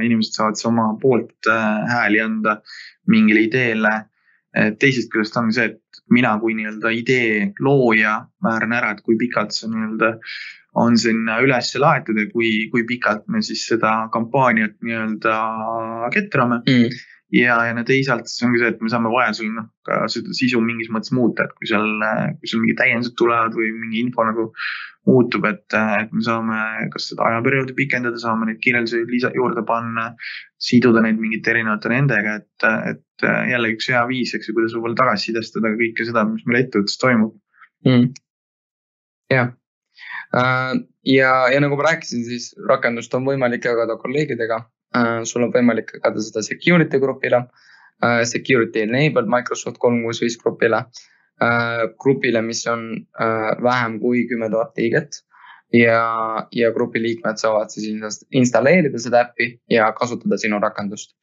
S2: inimesed saavad oma poolt hääli anda mingile ideele. Teisest küljest on see, et mina kui nii-öelda idee looja määran ära, et kui pikalt see nii-öelda on sinna üles laetud ja kui pikalt me siis seda kampaaniat nii-öelda ketrame. Ja teisalt siis ongi see, et me saame vajadusel ka seda sisu mingis mõttes muuta, et kui seal mingi täiendused tulevad või mingi info nagu muutub, et me saame kas seda ajaperioodi pikendada, saame neid kirjeldusi juurde panna, siduda neid mingite erinevate nendega, et jälle üks hea viis, eks, kuidas võib-olla tagasisidestada kõike seda, mis meil ettevõttes toimub.
S1: Jah. Ja nagu ma rääkisin, siis rakendust on võimalik jagada kolleegidega. Sul on võimalik jagada seda security grupile, security enabled Microsoft 365 grupile, grupile, mis on vähem kui 10 000 liiget ja grupi liikmed saavad siis installeerida seda äppi ja kasutada sinu rakendust.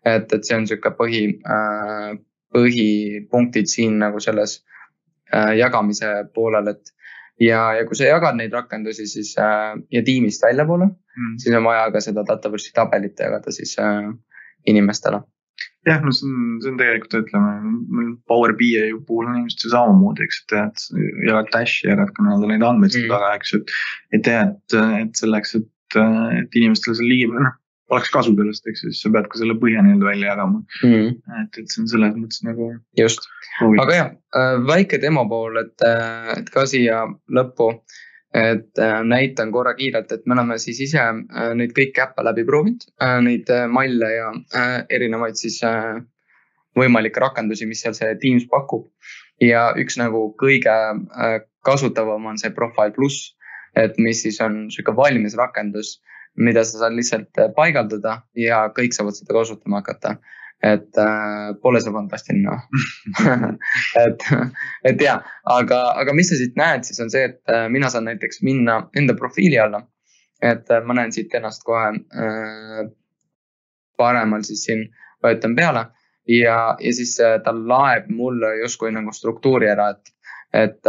S1: Et see on siuke põhipunktid siin nagu selles jagamise poolel, et ja kui sa jagad neid rakendusi siis ja tiimist väljapoole, siis on vaja ka seda Dataverse'i tabelit jagada siis inimestele.
S2: Jah, no see on tegelikult, ütleme, Power BI puhul on inimesed see samamoodi, eks, et jagad Dashi, jagad ka neid andmeid taga, eks, et selleks, et inimestele see ligi, oleks kasu sellest, eks, siis sa pead ka selle põhja välja jagama. Et see on selles mõttes nagu...
S1: Just. Aga jah, väike demo pool, et ka siia lõppu, et näitan korra kiirelt, et me oleme siis ise neid kõik äppe läbi proovinud, neid malle ja erinevaid siis võimalikke rakendusi, mis seal see Teams pakub. Ja üks nagu kõige kasutavam on see Profile Plus, et mis siis on siuke valmis rakendus, mida sa saad lihtsalt paigaldada ja kõik saavad seda kasutama hakata. Et pole see fantastiline. et ja, aga mis sa siit näed, siis on see, et mina saan näiteks minna enda profiili alla. Et ma näen siit ennast kohe paremal siis siin vajutan peale ja siis ta laeb mulle justkui nagu struktuuri ära, et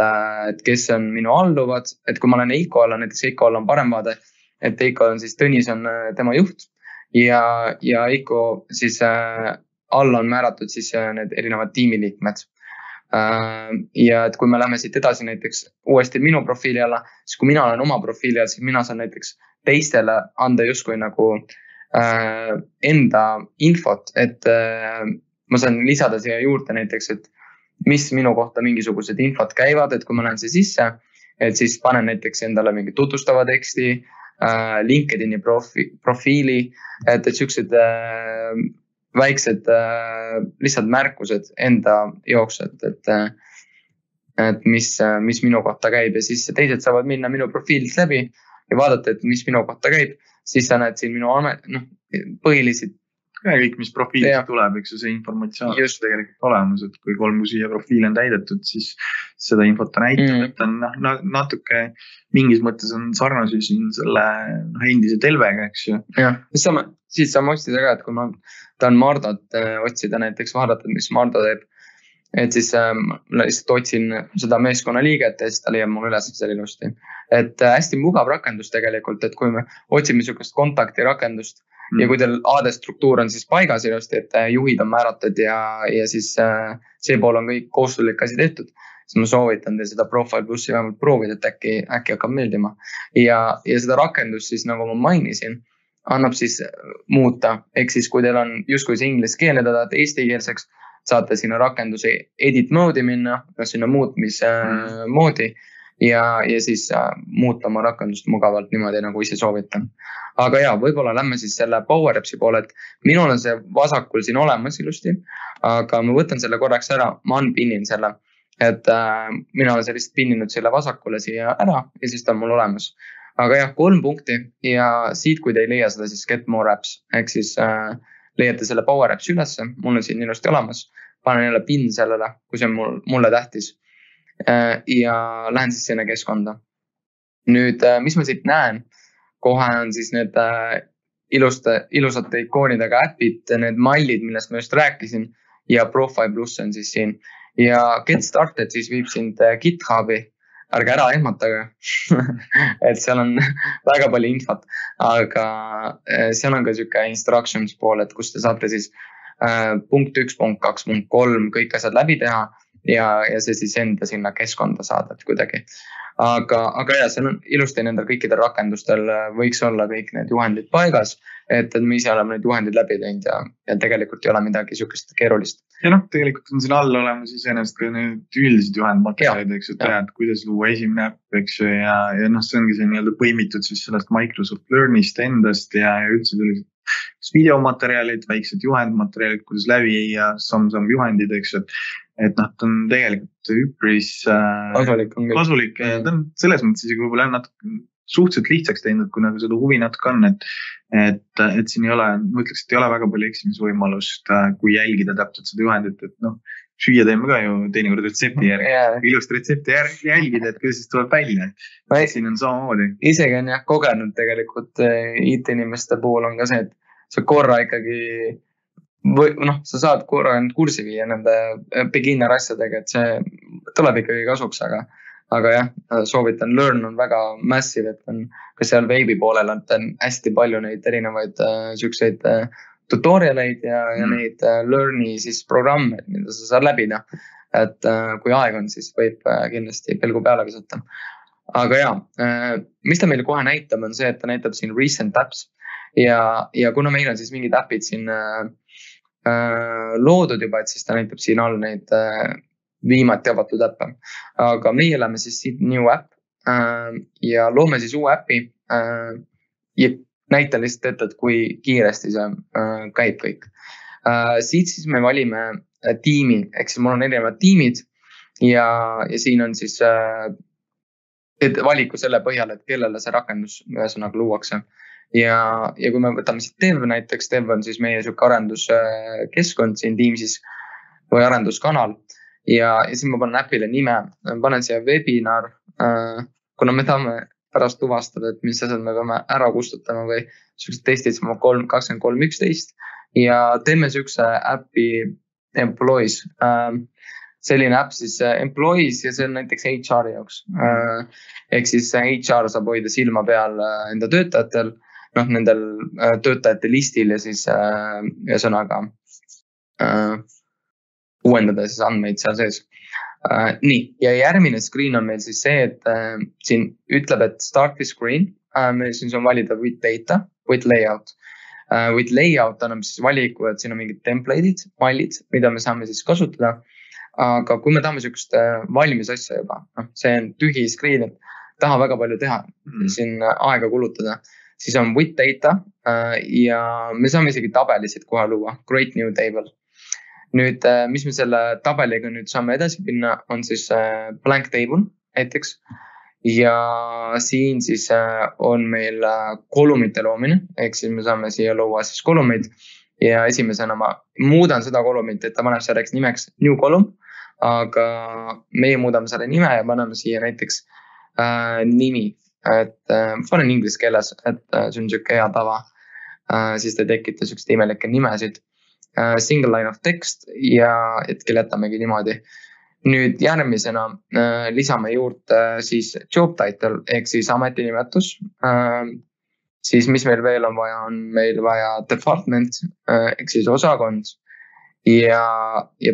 S1: kes on minu alluvad, et kui ma olen Eiko alla, näiteks Eiko alla on parem vaade, et Eiko on siis Tõnis on tema juht ja Eiko siis alla on määratud siis need erinevad tiimiliikmed. Ja et kui me lähme siit edasi näiteks uuesti minu profiili alla, siis kui mina olen oma profiili all, siis mina saan näiteks teistele anda justkui nagu enda infot, et ma saan lisada siia juurde näiteks, et mis minu kohta mingisugused infot käivad, et kui ma lähen siia sisse, et siis panen näiteks endale mingi tutvustava teksti, LinkedIni profiili, et siuksed väiksed lihtsalt märkused enda jooksul, et mis minu kohta käib ja siis teised saavad minna minu profiililt läbi ja vaadata, et mis minu kohta käib, siis sa näed siin minu põhiliselt.
S2: Ja kõik, mis profiilist tuleb, eks see informatsioon on tegelikult olemas, et kui kolm siia profiil on täidetud, siis seda infot näitab, et on natuke mingis mõttes on sarnasi siin selle endise Telvega, eks ju.
S1: Ja, siis saame otsida ka, et kui ma tahan Mardot otsida näiteks, vaadata, mis Mardo teeb, et siis lihtsalt otsin seda meeskonna liiget ja siis ta leiab mul üles selle ilusti. Et hästi mugav rakendus tegelikult, et kui me otsime sukust kontakti rakendust, ja kui teil AD-struktuur on siis paigas ilusti, et juhid on määratud ja siis see pool on kõik koostöölik asi tehtud, siis ma soovitan teil seda Profile Plussi vähemalt proovida, et äkki hakkab meeldima. Ja seda rakendust siis, nagu ma mainisin, annab siis muuta. Ehk siis, kui teil on justkui see ingliskeelne, te tahate eestikeelseks, saate sinna rakenduse edit mode'i minna, sinna muutmise moodi ja siis muuta oma rakendust mugavalt niimoodi, nagu ise soovitan. Aga ja, võib-olla lähme siis selle Power Appsi poole, et minul on see vasakul siin olemas ilusti, aga ma võtan selle korraks ära, ma unpinnin selle, et mina olen sellist pinninud selle vasakule siia ära ja siis ta on mul olemas. Aga jah, 3 punkti ja siit, kui te ei leia seda, siis Get More Apps, ehk siis leiate selle Power Appsi ülesse, mul on siin ilusti olemas, panen jälle pin sellele, kui see on mulle tähtis ja lähen siis sinna keskkonda. Nüüd, mis ma siit näen? Kohe on siis need ilusate ikoonidega äpid, need mallid, millest ma just rääkisin ja Profile Plus on siis siin. Ja Get Started siis viib sind GitHubi, ärge ära ehmatage, et seal on väga palju infot, aga seal on ka siuke instructions pool, et kus te saate siis punkt 1, punkt 2, punkt 3, kõik asjad läbi teha ja see siis enda sinna keskkonda saada kuidagi. Aga ja, see on ilusti nendel kõikidel rakendustel võiks olla kõik need juhendid paigas, et me ise oleme need juhendid läbi teinud ja tegelikult ei ole midagi sihukest keerulist.
S2: Ja tegelikult on siin all olemas iseenesest ka need üldised juhendmaterjalid, eks ju, tead, kuidas luua esimene äpp, eks ju, ja see ongi see nii-öelda põimitud siis sellest Microsoft Learnist endast ja üldse sellised videomaterjalid, väiksed juhendmaterjalid, kuidas läbi ja samm-samm juhendid, eks ju, et ta on tegelikult üpris kasulik ja ta on selles mõttes isegi võib-olla natuke suhteliselt lihtsaks teinud, kui nagu seda huvi natuke on, et siin ei ole, ma ütleks, et ei ole väga palju eksimisvõimalust, kui jälgida täpselt seda juhendit, et süüa teeme ka ju teinekord retsepti järgi, ilust retsepti jälgida, et kuidas siis tuleb välja. Siin on samamoodi.
S1: Isegi on jah kogenud tegelikult IT-inimeste puhul on ka see, et sa korra ikkagi või sa saad korra kursi viia nende beginner asjadega, et see tuleb ikkagi kasuks, aga jah, soovitan, Learn on väga massive, et on ka seal veebi poolel on hästi palju neid erinevaid siukseid tutorialeid ja neid Learni siis programme, mida sa saad läbida. Et kui aeg on, siis võib kindlasti pilgu peale visata. Aga jah, mis ta meile kohe näitab, on see, et ta näitab siin recent apps ja kuna meil on siis mingid appid siin loodud juba, et siis ta näitab siin all neid viimati avatud äppe. Aga meie oleme siis siit new app ja loome siis uue äppi ja näitan lihtsalt ette, et kui kiiresti see käib kõik. Siit siis me valime tiimi, ehk siis mul on erinevad tiimid ja siin on siis valiku selle põhjal, et kellele see rakendus ühesõnaga luuakse. Ja kui me võtame siit Dev näiteks, Dev on siis meie siuke arenduskeskkond siin Teamsis või arenduskanal ja siis ma panen äpile nime, panen siia webinar, kuna me tahame pärast tuvastada, et mis asjad me peame ära kustutama või sellised testid 23.11 ja teeme siukse äppi Employees. Selline äpp siis Employees ja see on näiteks HR jaoks. Ehk siis HR saab hoida silma peal enda töötajatel, nendel töötajate listil ja siis ühesõnaga uuendada siis andmeid seal sees. Nii, ja järgmine screen on meil siis see, et siin ütleb, et start the screen. Meil siin on valida with data, with layout. With layout annab siis valiku, et siin on mingid template'id, mallid, mida me saame siis kasutada. Aga kui me tahame siukest valmis asja juba, see on tühi screen, et taha väga palju teha, siin aega kulutada, siis on with data ja me saame isegi tabelisid kohe luua, create new table. Nüüd, mis me selle tabeliga nüüd saame edasi pinna, on siis blank table näiteks ja siin siis on meil kolumite loomine, ehk siis me saame siia luua siis kolumid ja esimesena ma muudan seda kolumit, et ta paneb selleks nimeks new column, aga meie muudame selle nime ja paneme siia näiteks nimi, et panen inglise keeles, et see on siuke hea tava, siis ta tekita siukest imelikke nimesid. Single line of text ja hetkel jätamegi niimoodi. Nüüd järgmisena lisame juurde siis job title ehk siis ametinimetus. Siis mis meil veel on vaja, on meil vaja department ehk siis osakond ja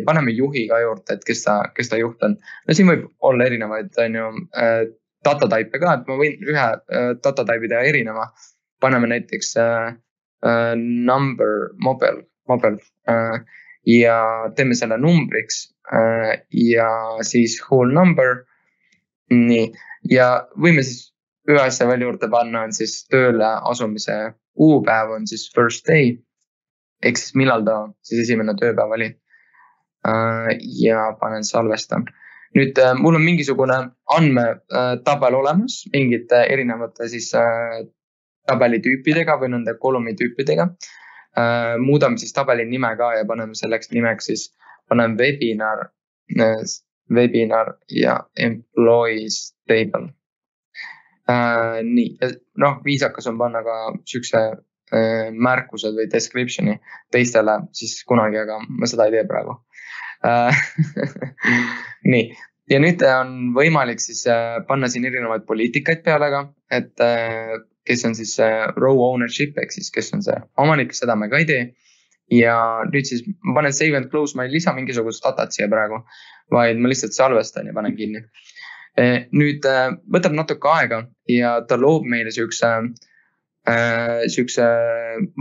S1: paneme juhi ka juurde, et kes ta juht on. No siin võib olla erinevaid data type ka, et ma võin ühe data type'i teha erineva. Paneme näiteks number mobile ja teeme selle numbriks ja siis whole number. Nii, ja võime siis ühe asja veel juurde panna, on siis tööle asumise kuupäev on siis first day, ehk siis millal ta siis esimene tööpäev oli. Ja panen salvesta. Nüüd mul on mingisugune andmetabel olemas, mingite erinevate siis tabelitüüpidega või nende kolumitüüpidega. Muudame siis tabeli nime ka ja paneme selleks nimeks siis paneme webinar ja employees table. Nii, viisakas on panna ka siukse märkused või description'i teistele siis kunagi, aga ma seda ei tee praegu. Nii, ja nüüd on võimalik siis panna siin erinevaid poliitikaid peale ka, et kes on siis row ownership, ehk siis kes on see omanik, seda me ka ei tee. Ja nüüd siis ma panen save and close, ma ei lisa mingisugust datat siia praegu, vaid ma lihtsalt salvestan ja panen kinni. Nüüd võtab natuke aega ja ta loob meile siukse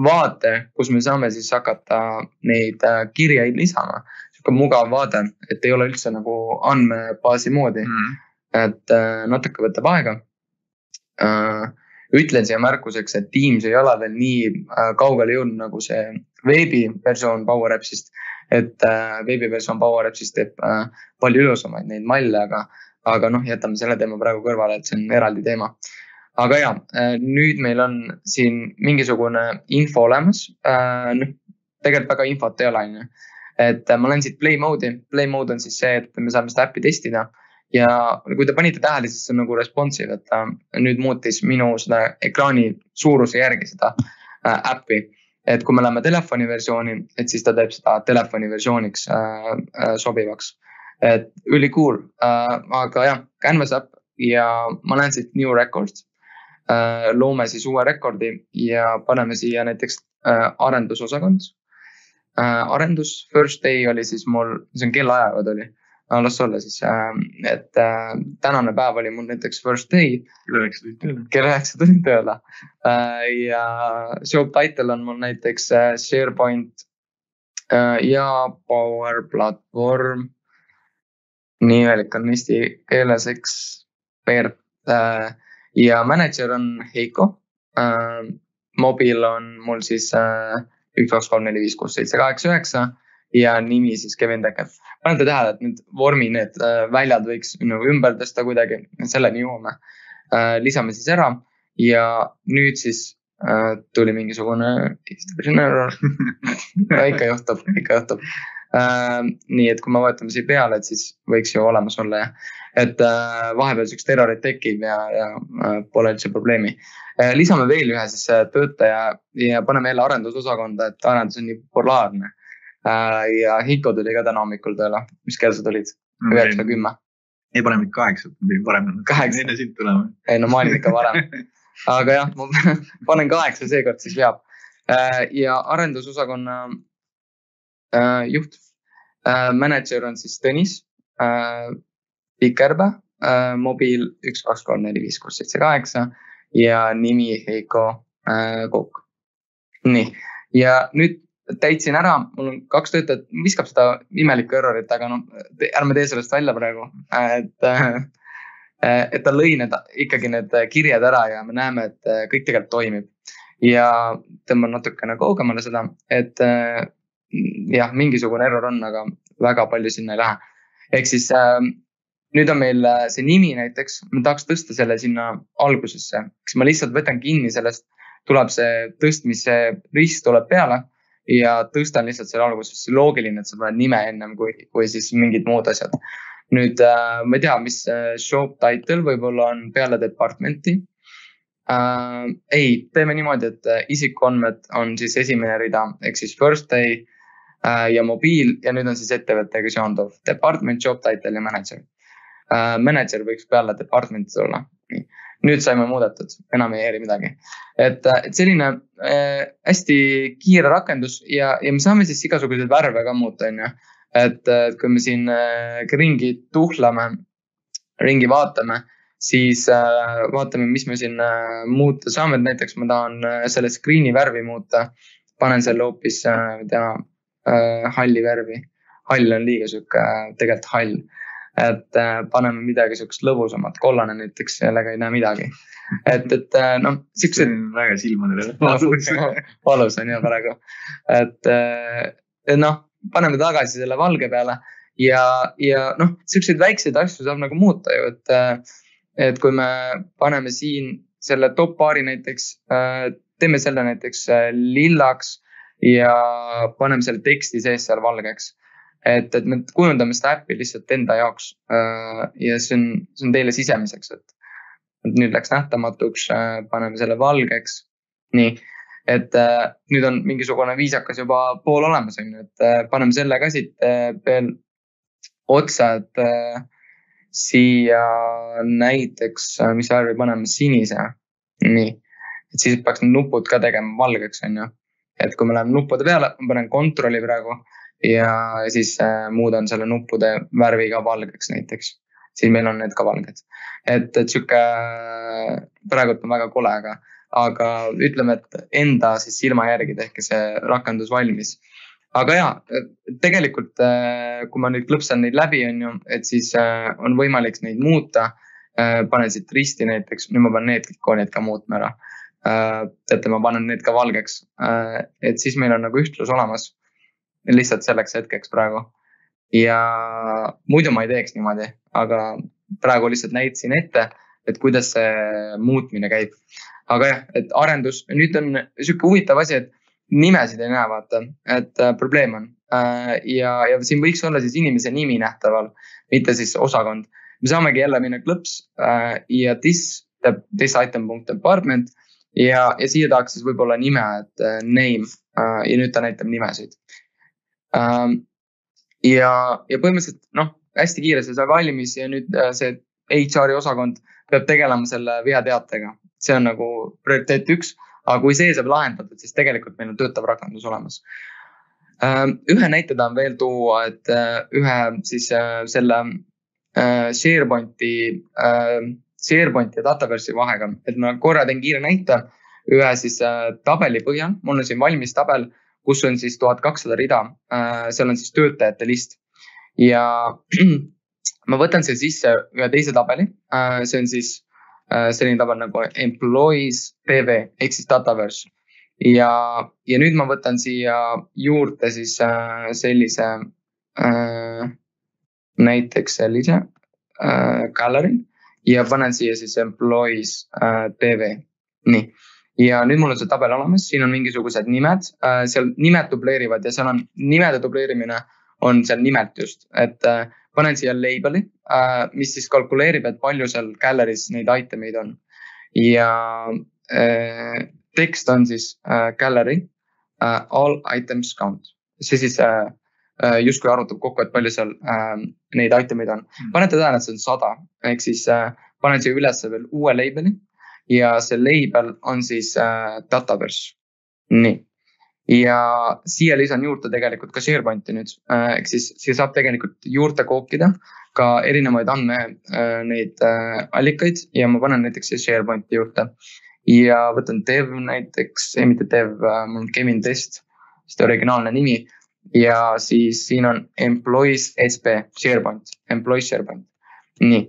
S1: vaate, kus me saame siis hakata neid kirjaid lisama. Siuke mugav vaade, et ei ole üldse nagu andmebaasi moodi, et natuke võtab aega. Ütlen siia märkuseks, et Teams ei ole veel nii kaugele jõudnud nagu see veebiversioon Power Appsist, et veebiversioon Power Appsist teeb palju ilusamaid neid malle, aga jätame selle teema praegu kõrvale, et see on eraldi teema. Aga ja, nüüd meil on siin mingisugune info olemas, tegelikult väga infot ei ole, et ma lähen siit play mode on siis see, et me saame seda äppi testida ja kui te panite tähele, siis see on nagu responsive, et ta nüüd muutis minu seda ekraani suuruse järgi seda äppi. Et kui me läheme telefoni versiooni, et siis ta teeb seda telefoni versiooniks sobivaks. Et üli cool, aga jah, Canvas äpp ja ma lähen siit new records, loome siis uue rekordi ja paneme siia näiteks arendusosakond. Arendus first day oli siis mul, see on kellaajad oli, las olla siis, et tänane päev oli mul näiteks first day. Kell 9 tulin tööle. Ja job title on mul näiteks SharePoint ja Power Platform. Nimelik on eesti keeles ekspert. Ja manager on Heiko. Mobiil on mul siis 1, 2, 3, 4, 5, 6, 7, 8, 9 ja nimi siis Kevin Decker. Panete tähele, et nüüd vormi need väljad võiks ümber tõsta kuidagi, selleni jõuame. Lisame siis ära ja nüüd siis tuli mingisugune error. Ikka juhtub. Nii, et kui me vaatame siia peale, et siis võiks ju olemas olla. Et vahepeal sellist errorit tekib ja pole üldse probleemi. Lisame veel ühe siis töötaja ja paneme jälle arendusosakonda, et arendus on nii populaarne. Ja Hiko tuli ka täna hommikul tööle. Mis kell sa tulid? 9:10.
S2: Ei, paneme 8, parem.
S1: 8.
S2: Enne siit tulema.
S1: Ei, no ma olin ikka varem. Aga jah, ma panen 8, seekord siis veab. Ja arendusosakonna juht. Manager on siis Tõnis Pikerba, mobiil 1, 2, 3, 4, 5, 6, 7, 8 ja nimi Heiko Kokk. Nii, ja nüüd täitsin ära, mul on 2 töötajat, viskab seda imelikku errorit, aga no, ärme tee sellest välja praegu, et ta lõi ikkagi need kirjad ära ja me näeme, et kõik tegelikult toimib. Ja tõmban natukene kaugemale seda, et jah, mingisugune error on, aga väga palju sinna ei lähe. Ehk siis nüüd on meil see nimi näiteks, ma tahaks tõsta selle sinna algusesse, kas ma lihtsalt võtan kinni sellest, tuleb see tõstmise rist tuleb peale ja tõstan lihtsalt selle algusesse. Loogiline, et sa paned nime ennem kui siis mingid muud asjad. Nüüd ma ei tea, mis shop title võib-olla on peale departmenti. Ei, teeme niimoodi, et isikuandmed on siis esimene rida, ehk siis first day ja mobiil ja nüüd on siis ettevõttega seonduv department, job title ja manager. Manager võiks peale departmentis olla. Nüüd saime muudetud, enam ei eri midagi. Et selline hästi kiire rakendus ja me saame siis igasuguseid värve ka muuta. Et kui me siin ringi tuhlame, ringi vaatame, siis vaatame, mis me siin muuta saame. Näiteks ma tahan selle screen'i värvi muuta, panen selle hoopis halli värvi. Hall on liiga süke, tegelikult hall. Et paneme midagi sellist lõbusamat, kollane näiteks, sellega ei näe midagi. Et noh, siuksed...
S2: Väga silmadele.
S1: Valus on jah praegu. Et noh, paneme tagasi selle valge peale ja noh, siukseid väikseid asju saab nagu muuta ju, et kui me paneme siin selle top baari näiteks, teeme selle näiteks lillaks ja paneme selle teksti sees seal valgeks. Et me kujundame seda äppi lihtsalt enda jaoks ja see on teile sisemiseks, et nüüd läks nähtamatuks, paneme selle valgeks. Nii, et nüüd on mingisugune viisakas juba pool olemas, et paneme selle ka siit veel otsa, et siia näiteks, mis värvi paneme sinise. Nii, et siis peaks nupud ka tegema valgeks, et kui me läheme nuppude peale, ma panen kontrolli praegu ja siis muudan selle nuppude värvi ka valgeks näiteks. Siis meil on need ka valged. Et süke praegu on väga kole, aga ütleme, et enda siis silma järgi tehke see rakendus valmis. Aga ja, tegelikult kui ma nüüd klõpsan neid läbi, et siis on võimalik neid muuta. Panen siit risti näiteks, nüüd ma panen need ikoonid ka muutma ära. Teate, ma panen need ka valgeks. Et siis meil on nagu ühtlus olemas. Lihtsalt selleks hetkeks praegu. Ja muidu ma ei teeks niimoodi, aga praegu lihtsalt näitasin ette, et kuidas see muutmine käib. Aga jah, et arendus, nüüd on süke huvitav asi, et nimesid ei näe vaata, et probleem on. ja siin võiks olla siis inimese nimi nähtaval, mitte siis osakond. Me saamegi jälle minna klõps ja this item.department ja siia tahaks siis võib-olla nime, et name ja nüüd ta näitab nimesid. Ja põhimõtteliselt hästi kiiresti sai valmis ja nüüd see HR-i osakond peab tegelema selle veateatega. See on nagu prioriteet 1, aga kui see saab lahendatud, siis tegelikult meil on töötav rakendus olemas. Ühe näite tahan veel tuua, et ühe siis selle SharePointi ja Dataverse'i vahega, et ma korra teen kiire näite ühe siis tabeli põhjal. Mul on siin valmis tabel, kus on siis 1200 rida. Seal on siis töötajate list ja ma võtan siia sisse ühe teise tabeli. See on siis selline tabel nagu Employees TV ehk siis Dataverse. Ja nüüd ma võtan siia juurde siis sellise näiteks sellise gallery ja panen siia siis Employees TV. Nii. Ja nüüd mul on see tabel olemas, siin on mingisugused nimed, seal nimed dubleerivad ja seal on nimede dubleerimine on seal nimelt just, et panen siia label'i, mis siis kalkuleerib, et palju seal gallery's neid itemeid on. Ja tekst on siis gallery, all items count. See siis justkui arvutab kokku, et palju seal neid itemeid on. Panete tähele, et see on 100, ehk siis panen siia üles veel uue label'i ja see label on siis Dataverse. Nii. Ja siia lisan juurde tegelikult ka SharePointi nüüd, ehk siis siia saab tegelikult juurde kookida ka erinevaid neid allikaid ja ma panen näiteks SharePointi juurde. Ja võtan dev näiteks, mitte dev, mul on Kevin Test, see originaalne nimi. Ja siis siin on Employees SB, SharePoint, Employees SharePoint. Nii.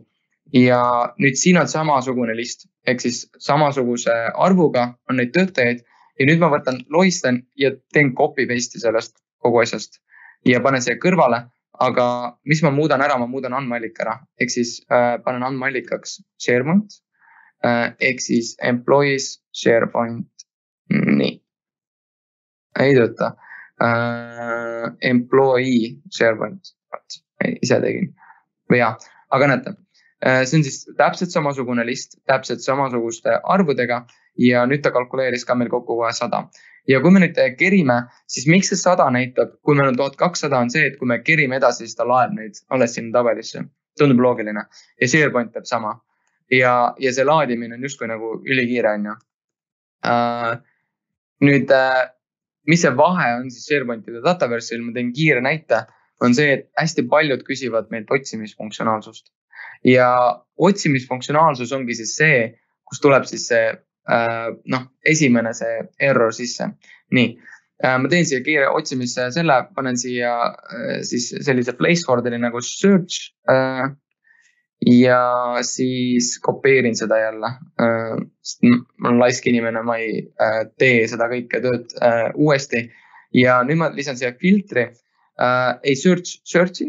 S1: Ja nüüd siin on samasugune list, ehk siis samasuguse arvuga on neid töötajaid ja nüüd ma võtan lohistan ja teen copy paste'i sellest kogu asjast ja panen siia kõrvale, aga mis ma muudan ära, ma muudan andmeallika ära, ehk siis panen andmeallikaks SharePoint, ehk siis Employees SharePoint, nii, ei tööta, Employee SharePoint, ise tegin, või jah, aga näete. See on siis täpselt samasugune list, täpselt samasuguste arvudega ja nüüd ta kalkuleeris ka meil kokku 100. Ja kui me nüüd kerime, siis miks see 100 näitab, kui meil on 1200 on see, et kui me kerime edasi, siis ta laeb neid alles sinna tabelisse. Tundub loogiline. Ja SharePoint teeb sama. Ja see laadimine on justkui nagu ülikiire on ju. Nüüd, mis see vahe on siis SharePointide Dataverse'il, ma teen kiire näite, on see, et hästi paljud küsivad meilt otsimisfunktsionaalsust. Ja otsimisfunktsionaalsus ongi siis see, kus tuleb siis see esimene see error sisse. Nii, ma teen siia kiire otsimisse selle, panen siia siis sellise placeholder'i nagu search ja siis kopeerin seda jälle. Ma olen laisk inimene, ma ei tee seda kõike tööd uuesti ja nüüd ma lisan siia filtri. Ei search'i,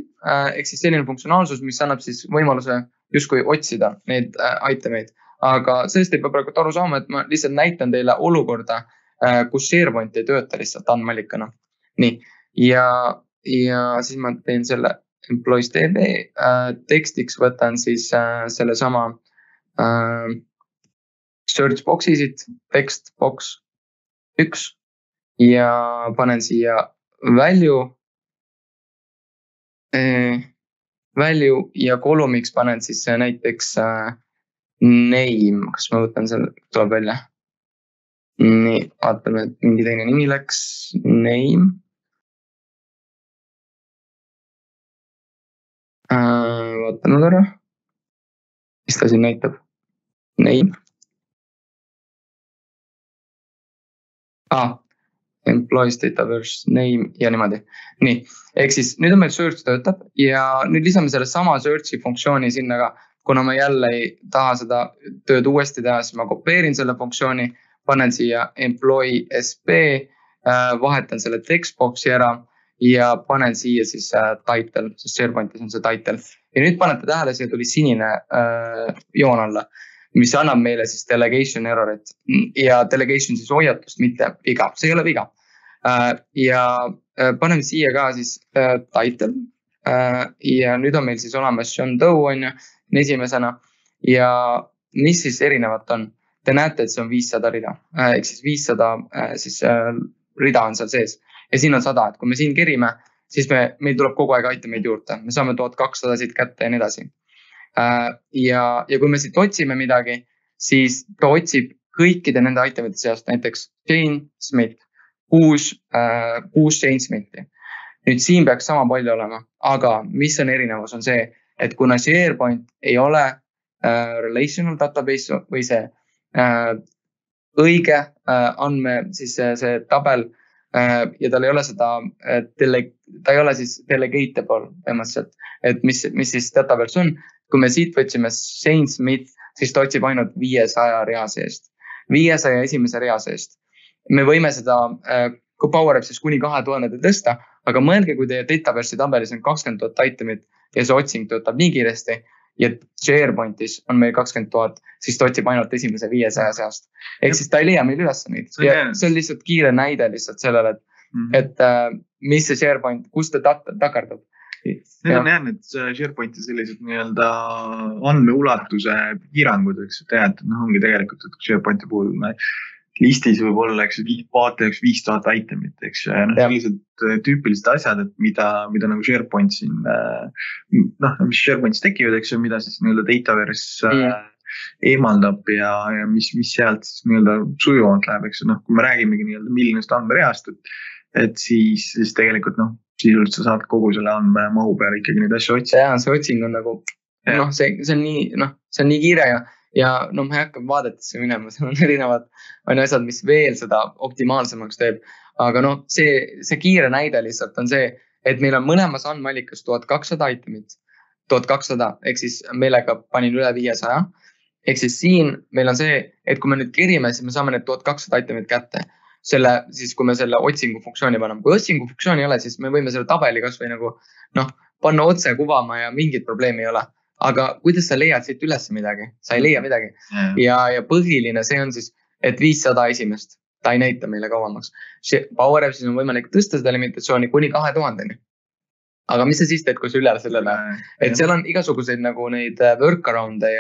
S1: ehk siis selline funktsionaalsus, mis annab siis võimaluse justkui otsida neid itemeid. Aga sellest ei pea praegu aru saama, et ma lihtsalt näitan teile olukorda, kus SharePoint ei tööta lihtsalt andmeallikana. Nii, ja siis ma teen selle Employees DB, tekstiks võtan siis selle sama search box'i siit, text box 1 ja panen siia value ja kolumiks panen siis näiteks name, kas ma võtan selle, tuleb välja. Nii, vaatame, et mingi teine nimi läks, name. Vaatame korra, mis ta siin näitab, name. Employees Dataverse name ja niimoodi. Nii, ehk siis nüüd on meil search töötab ja nüüd lisame selle sama search'i funktsiooni sinna ka, kuna ma jälle ei taha seda tööd uuesti teha, siis ma kopeerin selle funktsiooni, panen siia employee SB, vahetan selle textbox'i ära ja panen siia siis title, sest SharePointis on see title. Ja nüüd panete tähele, siia tuli sinine joon alla, mis annab meile siis delegation errorit ja delegation siis hoiatust, mitte viga. See ei ole viga. Ja paneme siia ka siis title ja nüüd on meil siis olemas John Doe on ju esimesena ja mis siis erinevat on? Te näete, et see on 500 rida, ehk siis 500 siis rida on seal sees ja siin on 100, et kui me siin kerime, siis meil tuleb kogu aeg itemeid juurde, me saame 1200 siit kätte ja nii edasi. Ja kui me siit otsime midagi, siis ta otsib kõikide nende itemite seast, näiteks Jane Smith, 6 Jane Smithi. Nüüd siin peaks sama palju olema, aga mis on erinevus on see, et kuna SharePoint ei ole relational database või see õige andme, siis see tabel ja tal ei ole seda ta ei ole siis delegatable põhimõtteliselt, et mis siis database on. Kui me siit võtsime Jane Smith, siis ta otsib ainult 500 rea seest, 500 esimese rea seest. Me võime seda Power Appsis kuni 2000 tõsta, aga mõelge, kui teie database'i tabelis on 20 000 itemit ja see otsing töötab nii kiiresti ja SharePointis on meil 20 000, siis ta otsib ainult esimese 500 seast. Ehk siis ta ei leia meil üles neid. Ja see on lihtsalt kiire näide lihtsalt sellele, et mis see SharePoint, kus ta takardub.
S2: Need on jah, need SharePointi sellised nii-öelda andmeulatuse piirangud, eks tead, ongi tegelikult, et SharePointi puhul listis võib olla, eks vaataja 5000 itemit, eks sellised tüüpilised asjad, et mida nagu SharePoint siin, mis SharePointis tekivad, eks mida siis nii-öelda Dataverse eemaldab ja mis sealt siis nii-öelda sujuvalt läheb, eks kui me räägimegi nii-öelda miljonist andmereast, et siis tegelikult sisuliselt sa saad kogu selle andmemahu peale ikkagi neid asju otsida.
S1: Ja see otsing on nagu, see on nii kiire ja ma ei hakka vaadetesse minema, seal on erinevad asjad, mis veel seda optimaalsemaks teeb. Aga see kiire näide lihtsalt on see, et meil on mõlemas andmeallikas 1200 itemit, 1200, ehk siis meelega panin üle 500. Ehk siis siin meil on see, et kui me nüüd kerime, siis me saame need 1200 itemit kätte. Siis kui me selle otsingu funktsiooni paneme. Kui otsingu funktsiooni ei ole, siis me võime selle tabeli kas või nagu panna otse kuvama ja mingit probleemi ei ole. Aga kuidas sa leiad siit üles midagi? Sa ei leia midagi. Ja põhiline see on siis, et 500 esimest, ta ei näita meile kauemaks. Power Appsis on võimalik tõsta seda limitatsiooni kuni 2000. Aga mis sa siis teed, kui sa üle sellele? Et seal on igasuguseid nagu neid workaround'e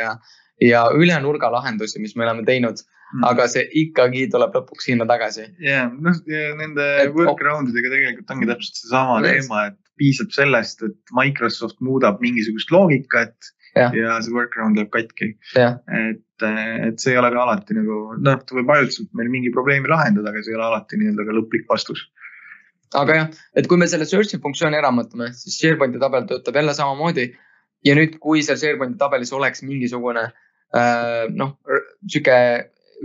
S1: ja üle nurga lahendusi, mis me oleme teinud. Aga see ikkagi tuleb lõpuks sinna tagasi.
S2: Ja nende workaroundidega tegelikult ongi täpselt see sama teema, et piisab sellest, et Microsoft muudab mingisugust loogikat ja see workaround läheb katki. Et see ei ole ka alati nagu, ta võib ajutiselt meil mingi probleemi lahendada, aga see ei ole alati nii-öelda ka lõplik vastus.
S1: Aga jah, et kui me selle search'i funktsiooni ära mõtleme, siis SharePointi tabel töötab jälle samamoodi ja nüüd, kui seal SharePointi tabelis oleks mingisugune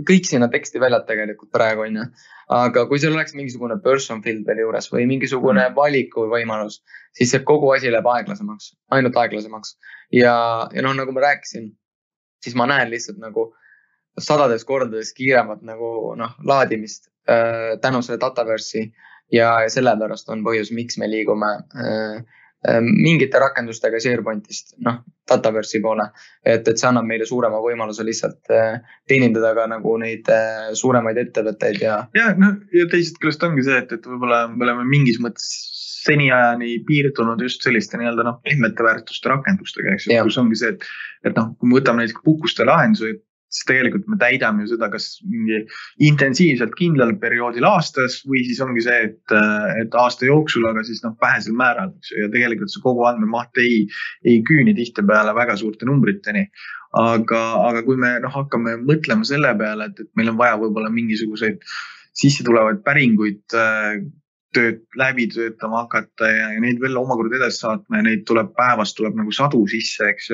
S1: kõik sinna teksti väljad tegelikult praegu on. Aga kui seal oleks mingisugune person field veel juures või mingisugune valiku võimalus, siis see kogu asi läheb aeglasemaks, ainult aeglasemaks. Ja nagu ma rääkisin, siis ma näen lihtsalt nagu sadades kordades kiiremat nagu laadimist tänu selle Dataverse'i ja sellepärast on põhjus, miks me liigume mingite rakendustega SharePointist Dataverse'i poole, et see annab meile suurema võimaluse lihtsalt teenindada ka nagu neid suuremaid ettevõtteid ja
S2: teisest küljest ongi see, et võib-olla me oleme mingis mõttes seniajani piirdunud just selliste nii-öelda pehmete väärtuste rakendustega, eks kus ongi see, et kui me võtame näiteks puhkuste lahendusi, siis tegelikult me täidame ju seda kas mingi intensiivselt kindlal perioodil aastas või siis ongi see, et aasta jooksul, aga siis vähesel määral. Ja tegelikult see kogu andmemaht ei küüni tihtipeale väga suurte numbriteni. Aga kui me hakkame mõtlema selle peale, et meil on vaja võib-olla mingisuguseid sisse tulevaid päringuid läbi töötama hakata ja neid veel omakorda edasi saatma ja neid päevast tuleb nagu sadu sisse, eks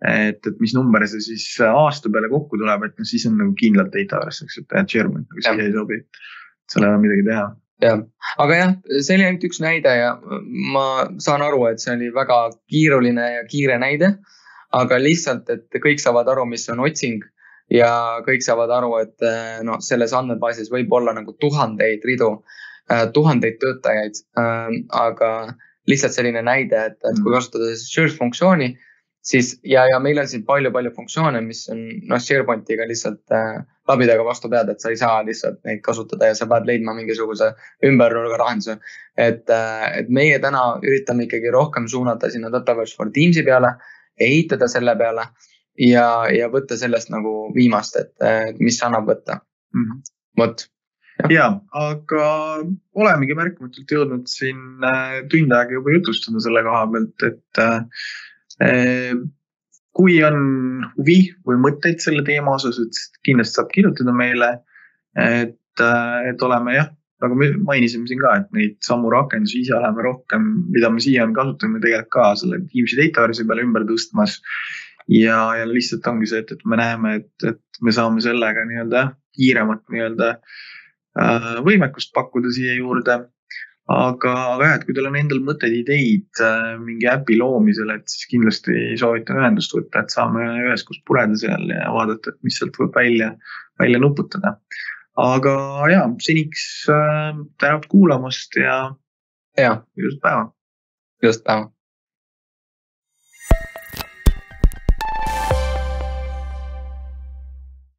S2: et mis number see siis aasta peale kokku tuleb, et siis on nagu kindlalt Dataverse, et SharePoint nagu siia ei sobi, seal ei ole midagi teha.
S1: Aga jah, see oli ainult üks näide ja ma saan aru, et see oli väga kiiruline ja kiire näide, aga lihtsalt, et kõik saavad aru, mis on otsing ja kõik saavad aru, et selles andmebaasis võib olla nagu tuhandeid ridu, tuhandeid töötajaid, aga lihtsalt selline näide, et kui kasutada search funktsiooni, siis ja meil on siin palju funktsioone, mis on SharePointiga lihtsalt labidaga vastu pead, et sa ei saa lihtsalt neid kasutada ja sa pead leidma mingisuguse ümbernurga lahenduse. Et meie täna üritame ikkagi rohkem suunata sinna Dataverse for Teamsi peale, ehitada selle peale ja võtta sellest nagu viimast, et mis annab võtta. Vot.
S2: Ja, aga olemegi märkamatult jõudnud siin tund aega juba jutustada selle koha pealt, et kui on huvi või mõtteid selle teema osas, et kindlasti saab kirjutada meile, et oleme nagu me mainisime siin ka, et neid samu rakendusi ise oleme rohkem, mida me siia kasutame tegelikult ka selle Teamsi Dataverse'i peale ümber tõstmas ja lihtsalt ongi see, et me näeme, et me saame sellega kiiremat võimekust pakkuda siia juurde, aga et kui teil on endal mõtted, ideid mingi äpi loomisel, et siis kindlasti soovitan ühendust võtta, et saame üheskoos pureda seal ja vaadata, et mis sealt võib välja nuputada. Aga seniks tänab kuulamast ja
S1: ilusat päeva.